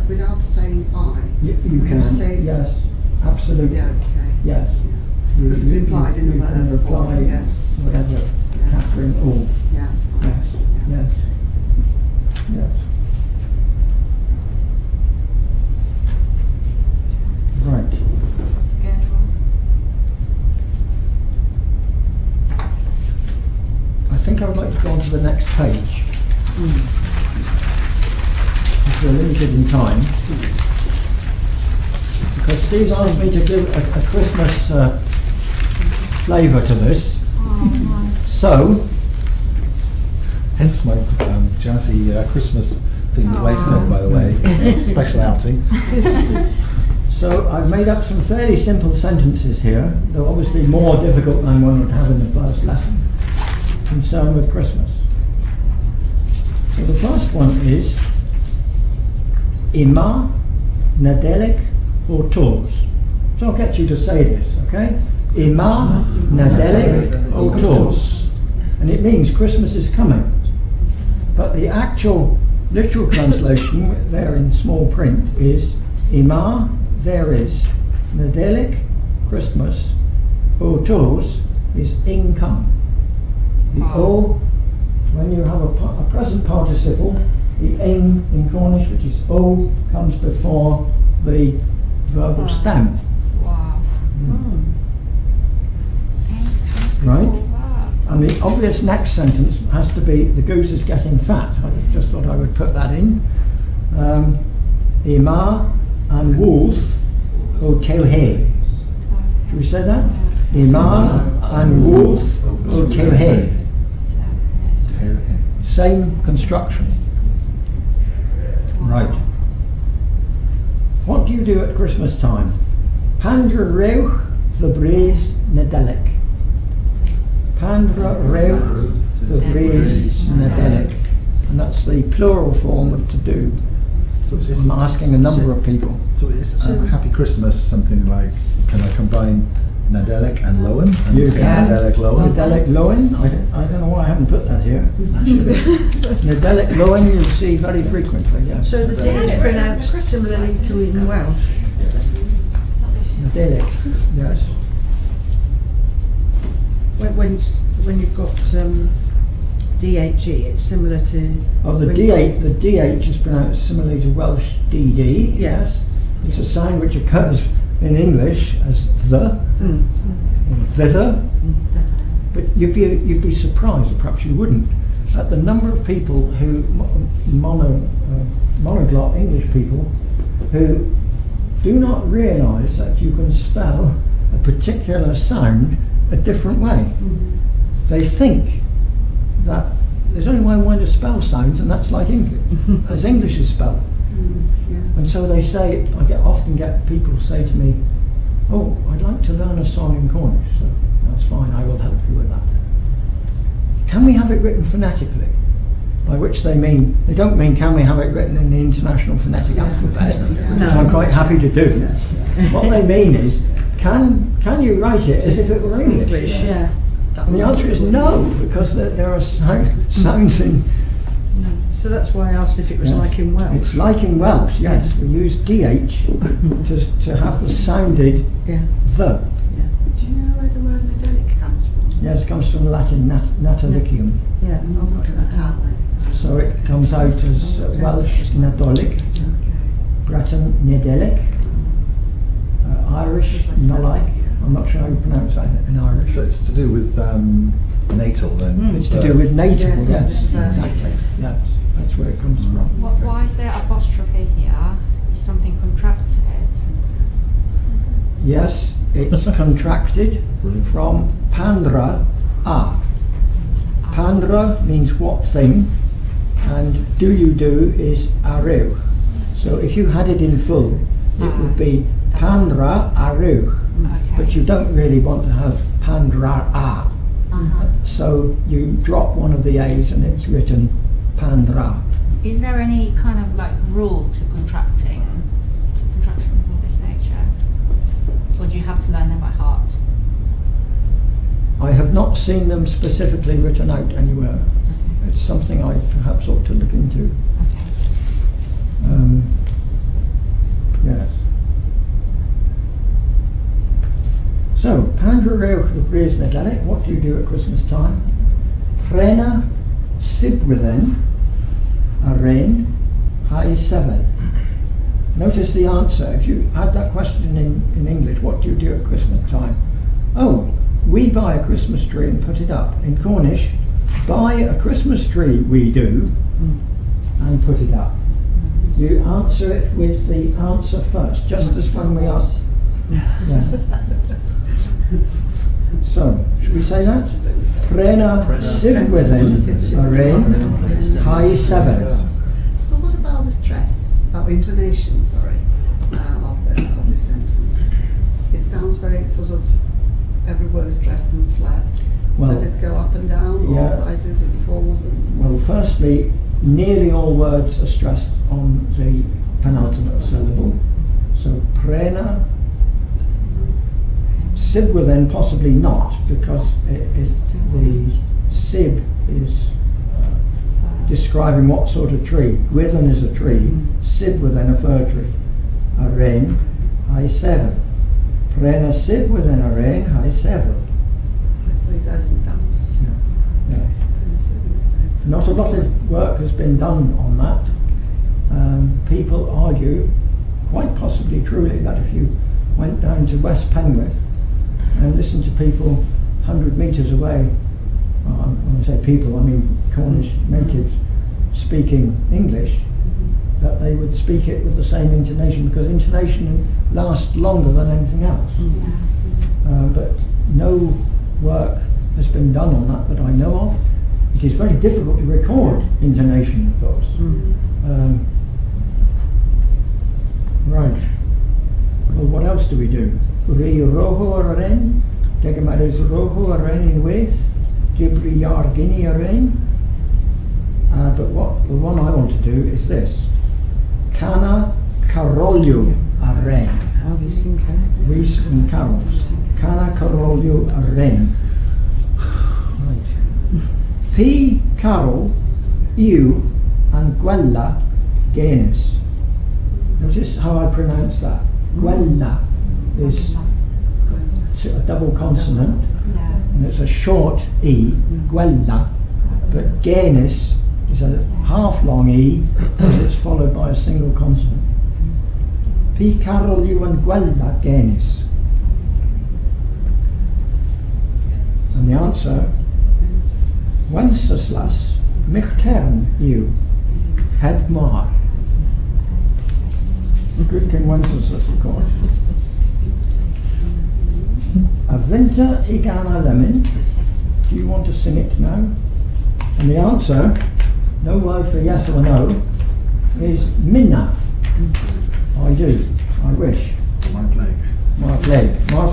Speaker 9: without saying I.
Speaker 2: You
Speaker 9: You
Speaker 2: can.
Speaker 9: say-
Speaker 2: Yes, absolutely.
Speaker 9: Yeah. Okay.
Speaker 2: Yes.
Speaker 9: Yeah. Because it's implied in the
Speaker 2: you
Speaker 9: verb
Speaker 2: can reply
Speaker 9: form, yes.
Speaker 2: whatever.
Speaker 9: Yeah.
Speaker 2: Catherine or.
Speaker 9: Yeah.
Speaker 2: Yes.
Speaker 9: Yeah.
Speaker 2: Yes. Yes. Right. I think I would like to go on to the next page. If we're limited in time. Because Steve asked me to do a Christmas flavour to this. So,
Speaker 1: Hence my jazzy Christmas themed waistcoat, by the way. It's a special outing.
Speaker 2: so I've made up some fairly simple sentences here, though obviously more difficult than one would have in the first lesson, concerned with Christmas. So the first one is Ima, Nadelik, or Tors. So I'll get you to say this, okay? Ima, Nadelik, or Tors. And it means Christmas is coming. But the actual literal translation there in small print is Ima, there is. Nadelik, Christmas. O Tors is income. The O, when you have a present participle, the in Cornish, which is O, comes before the verbal stem.
Speaker 6: Wow.
Speaker 2: Right? And the obvious next sentence has to be the goose is getting fat. I just thought I would put that in. Ima and wolf o teuhe. Should we say that? Ima and wolf o teuhe. Same construction. Right. What do you do at Christmas time? Pandra reuch the breeze Nadelik. Pandra reuch the breeze Nadelik. And that's the plural form of to do.
Speaker 1: So it's
Speaker 2: I'm asking a number of people.
Speaker 1: So is Happy Christmas something like, can I combine Nadelik and Lowen? And
Speaker 2: You
Speaker 1: say
Speaker 2: can.
Speaker 1: Nadelik Lowen?
Speaker 2: Nadelik Lowen. I don't know why I haven't put that here. Actually. Nadelik Lowen you see very frequently, yes.
Speaker 10: So the D is pronounced similarly to in Welsh.
Speaker 2: Nadelik, yes.
Speaker 10: When you've got DHE, it's similar to.
Speaker 2: Oh, the DH is pronounced similarly to Welsh DD, yes. It's a sign which occurs in English as the, or thither. But you'd be surprised, or perhaps you wouldn't, at the number of people who, monoglot English people, who do not realise that you can spell a particular sound a different way. They think that there's only one way to spell sounds, and that's like English, as English is spelled. And so they say, often get people say to me, oh, I'd like to learn a song in Cornish, so that's fine, I will help you with that. Can we have it written phonetically? By which they don't mean can we have it written in the International Phonetic Alphabet, which I'm quite happy to do. What they mean is, can you write it as if it were English?
Speaker 10: Yeah.
Speaker 2: And the answer is no, because there are sounds in
Speaker 10: So that's why I asked if it was
Speaker 2: Yeah.
Speaker 10: like in Welsh.
Speaker 2: It's like in Welsh, yes. We use DH to have the sounded
Speaker 10: Yeah.
Speaker 2: the.
Speaker 9: Do you know where the word Nadelic comes from?
Speaker 2: Yes, it comes from Latin natalicium.
Speaker 10: Yeah. I'm not
Speaker 9: That's how
Speaker 2: So it comes out as Welsh Nadolig,
Speaker 9: Okay.
Speaker 2: Breton Nadelic, Irish Nolig. I'm not sure how you pronounce that in Irish.
Speaker 1: So it's to do with natal then.
Speaker 2: It's to do with natal,
Speaker 9: Yes,
Speaker 2: yes.
Speaker 9: it's birth.
Speaker 2: Exactly. Yes, that's where it comes from.
Speaker 7: Why is there apostrophe here? Is something contracted?
Speaker 2: Yes, it's contracted from pandra a. Pandra means what thing, and do you do is areuch. So if you had it in full, it would be pandra areuch, but you don't really want to have pandra a. So you drop one of the a's and it's written pandra.
Speaker 7: Is there any kind of like rule to contraction of this nature? Or do you have to learn them by heart?
Speaker 2: I have not seen them specifically written out anywhere. It's something I perhaps ought to look into. Yes. So, Pandra Reuch the Breeze Nadelic, what do you do at Christmas time? Prena Sibwithen Arain High 7. Notice the answer. If you had that question in English, what do you do at Christmas time? Oh, we buy a Christmas tree and put it up. In Cornish, buy a Christmas tree we do and put it up. You answer it with the answer first, just as when we ask. Yeah. So, should we say that? Prena Sibwithen Arain High 7.
Speaker 9: So what about the stress, intonation, sorry, of this sentence? It sounds very sort of, every word is stressed and flat.
Speaker 2: Well,
Speaker 9: does it go up and down, or
Speaker 2: yeah.
Speaker 9: rises and falls? And
Speaker 2: Well, firstly, nearly all words are stressed on the penultimate syllable. So prena, Sibwithen possibly not, because the sib is describing what sort of tree. Gwithen is a tree, Sibwithen a fir tree. Arain, high 7. Prena Sibwithen Arain, high 7.
Speaker 9: so it doesn't dance.
Speaker 2: Yeah.
Speaker 9: And so-
Speaker 2: Not a lot of work has been done on that. People argue, quite possibly truly, that if you went down to West Penwith and listened to people 100 metres away, when I say people, I mean Cornish natives speaking English, that they would speak it with the same intonation, because intonation lasts longer than anything else. But no work has been done on that I know of. It is very difficult to record intonation, of course. Right. Well, what else do we do? Ri roho arain, degamaris roho arain in waith, jibri yargini arain. But the one I want to do is this. Cana carolio arain.
Speaker 10: Oh, we sing
Speaker 2: Reese and carols. Cana carolio arain. Right. P carol, iu, and gwella genus. Notice how I pronounce that. Gwella is a double consonant, and it's a short e, gwella, but genus is a half long e, because it's followed by a single consonant. P carol iu and gwella genus. And the answer, Wenceslas Michtern iu, heb mar. Good King Wenceslas, of course. A winter igana lemon. Do you want to sing it now? And the answer, no word for yes or no, is minnaf. I do. I wish. Mark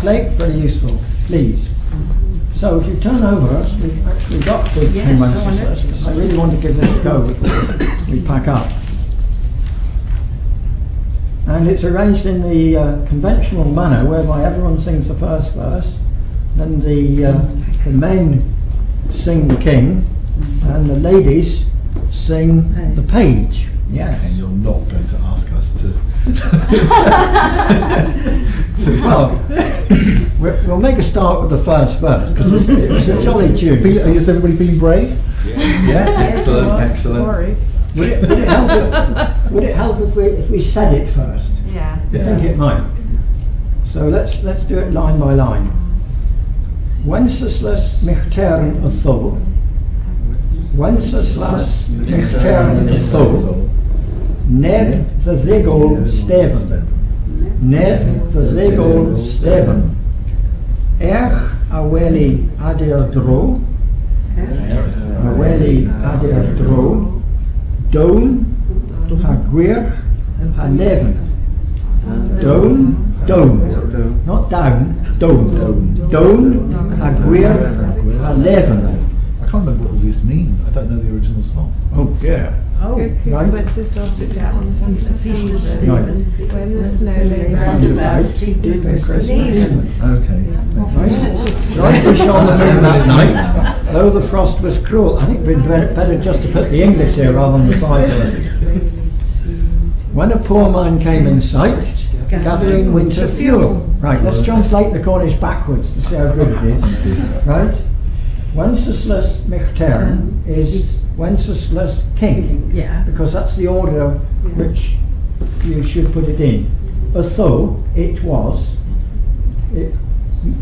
Speaker 2: Lake, very useful. Please. So if you turn over, we've actually got Good King Wenceslas. I really want to give this a go before we pack up. And it's arranged in the conventional manner, whereby everyone sings the first verse, then the men sing the king, and the ladies sing the page. Yes.
Speaker 1: And you're not going to ask us to.
Speaker 2: Well, we'll make a start with the first verse because it's a jolly tune.
Speaker 1: Is everybody feeling brave? Yeah. Excellent. Excellent.
Speaker 5: Worried.
Speaker 2: Would it help if we said it first?
Speaker 5: Yeah.
Speaker 2: I think it might. So let's do it line by line. Wenceslas Michtern Atho. Wenceslas Michtern Atho. Neb the Zigol Steven. Neb the Zigol Steven. Aweli Adir Dro. Aweli Adir Dro. Down Hagwir Haleven. Down, not down, down Hagwir Haleven.
Speaker 1: I can't remember what all these mean. I don't know the original song.
Speaker 2: Oh dear.
Speaker 5: Oh,
Speaker 2: right.
Speaker 5: Wenceslas sit down on the feast of
Speaker 2: Right.
Speaker 5: when the snow lay round about, deep in Christmas.
Speaker 1: Okay.
Speaker 2: Right, we shone the moon that night, though the frost was cruel. I think it'd be better just to put the English here rather than the 5 verses. When a poor man came in sight, gathering winter fuel. Right, let's translate the Cornish backwards to see how good it is. Right? Wenceslas Michtern is Wenceslas King.
Speaker 10: Yeah.
Speaker 2: Because that's the order which you should put it in. Although it was,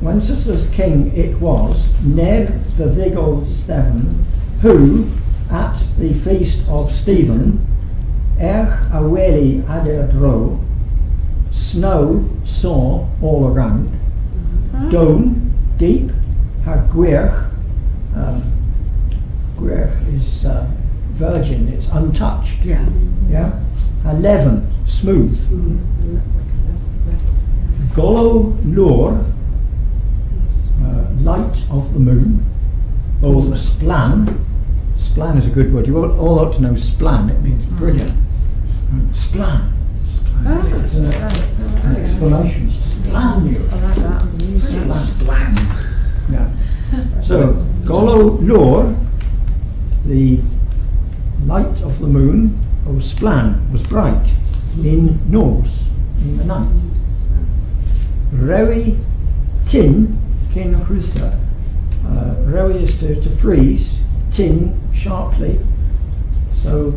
Speaker 2: Wenceslas King it was, Neb the Zigol Stephen, who, at the feast of Stephen, Aweli Adir Dro, snow saw all around, Down, deep, Hagwirch, Gwirch is virgin, it's untouched.
Speaker 10: Yeah.
Speaker 2: Yeah? 11, smooth. Golo Lor, light of the moon. Oh, splan. Splan is a good word. You all ought to know splan. It means brilliant. Splan. It's an explanation. Splan you.
Speaker 5: I like that.
Speaker 2: Splan. Yeah. So, Golo Lor, the light of the moon, or splan, was bright in Norse, in the night. Rewi tin kin hrusa. Rewi is to freeze, tin sharply. So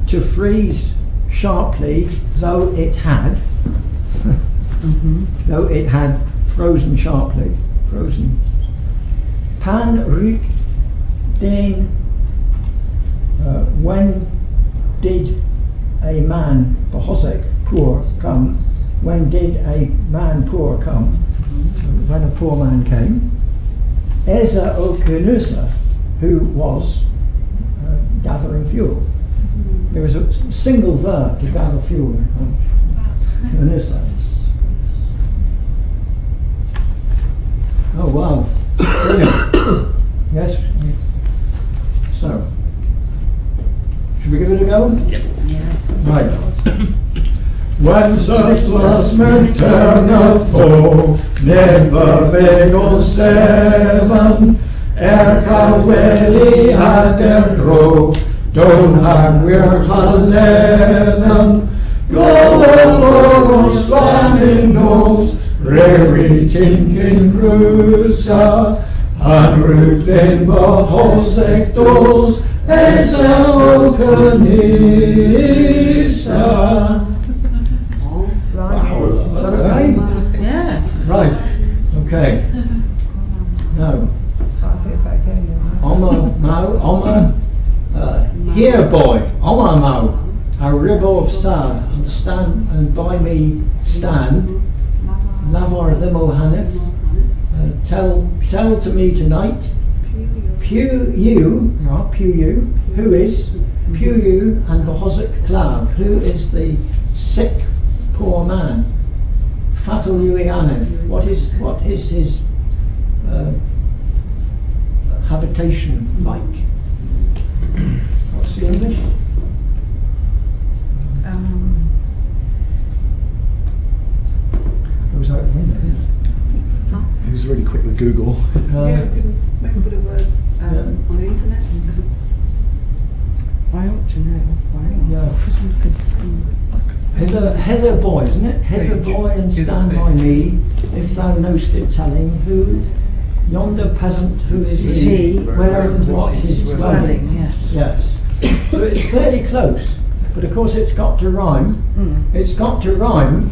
Speaker 2: to freeze sharply, though it had frozen sharply, frozen. Pan ryk den. When did a man Bohosek poor come? When did a man poor come? So when a poor man came. Eza o Cornusa, who was gathering fuel. There was a single verb to gather fuel in Cornusa. Oh wow, brilliant. Yes. So, should we give it a go?
Speaker 8: Yep.
Speaker 2: Right. Wenceslas Michtern Atho, never Vegel Steven, Aweli Adir Dro, Down Hagwir Haleven, Golo Spanning Nose, Rewi Tinkin Rusa, Anruk den Bohosek Dos, Esa o Cornisa. Is that okay?
Speaker 10: Yeah.
Speaker 2: Right. Okay. Now, here boy, Oma Mau, a ribbo of sad, and stand and by me stand, Lavar Thimo Haneth, tell to me tonight, Pew you, who is Pew you and Bohosek Klav, who is the sick poor man? Fatal Uianeth, what is his habitation like? What's the English? Goes out the window.
Speaker 1: Who's really quick with Google?
Speaker 9: Yeah, we can make a bit of words on the internet.
Speaker 2: Hither boy, isn't it? Hither boy and stand by me, if thou knowst it telling, who yonder peasant who is he, where and what his dwelling.
Speaker 10: Yes.
Speaker 2: Yes. So it's fairly close, but of course it's got to rhyme. It's got to rhyme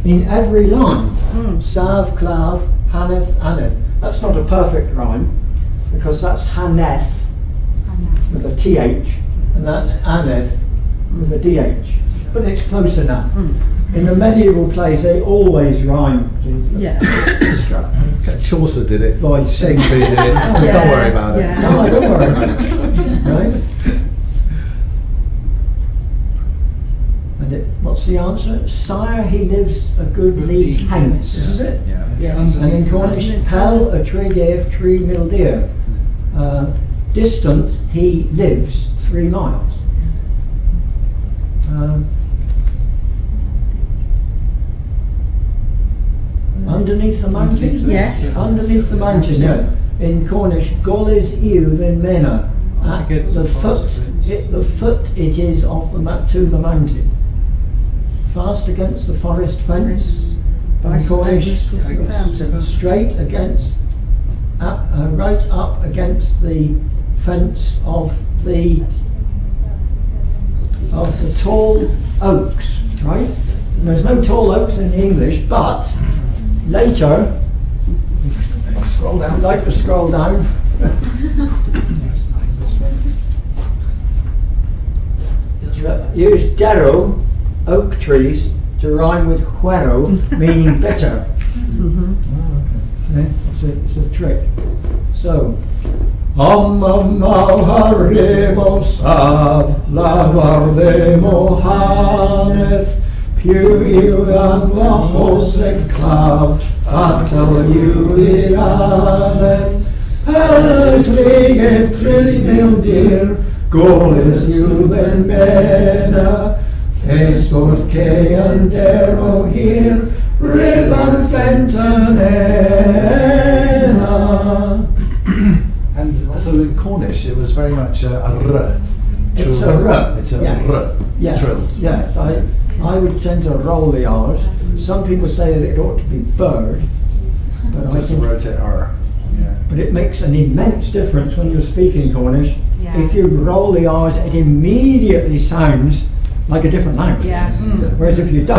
Speaker 2: in every line. Sav, clav, haneth, aneth. That's not a perfect rhyme, because that's haneth with a th, and that's aneth with a dh. But it's close enough. In the medieval plays, they always rhyme.
Speaker 10: Yeah.
Speaker 1: Chaucer did it.
Speaker 2: Voice.
Speaker 1: Shakespeare did it.
Speaker 10: Yeah.
Speaker 1: Don't worry about it.
Speaker 10: Yeah.
Speaker 2: No, don't worry about it. Right? And what's the answer? Sire, he lives a good league hence, isn't it?
Speaker 10: Yes.
Speaker 2: And in Cornish, Hell a tree gave 3 mil deer. Distant, he lives 3 miles. Underneath the mountain?
Speaker 10: Yes.
Speaker 2: Underneath the mountain, yes. In Cornish, Golis iu then mena. At the foot it is of the to the mountain. Fast against the forest fence. In Cornish, straight against, right up against the fence of the tall oaks, right? And there's no tall oaks in English, but later,
Speaker 1: Scroll
Speaker 2: if
Speaker 1: down.
Speaker 2: you'd like to scroll down, use derro, oak trees, to rhyme with huero, meaning bitter. Okay, it's a trick. So, haremo sav, lavardemo haneth, piuian wafos and clav, fatal uianeth, pelletrig 3 mil deer, goles juven mena, festorth keandero here, riban fentanena.
Speaker 1: And so in Cornish, it was very much a r.
Speaker 2: It's a r.
Speaker 1: It's a
Speaker 2: Yeah.
Speaker 1: r.
Speaker 2: Yeah.
Speaker 1: Trilled.
Speaker 2: Yes, I would tend to roll the R's. Some people say that it ought to be bird, but I
Speaker 1: Just
Speaker 2: think,
Speaker 1: wrote it r. Yeah.
Speaker 2: but it makes an immense difference when you're speaking Cornish.
Speaker 6: Yeah.
Speaker 2: If you roll the R's, it immediately sounds like a different language.
Speaker 6: Yeah.
Speaker 2: Whereas if you don't,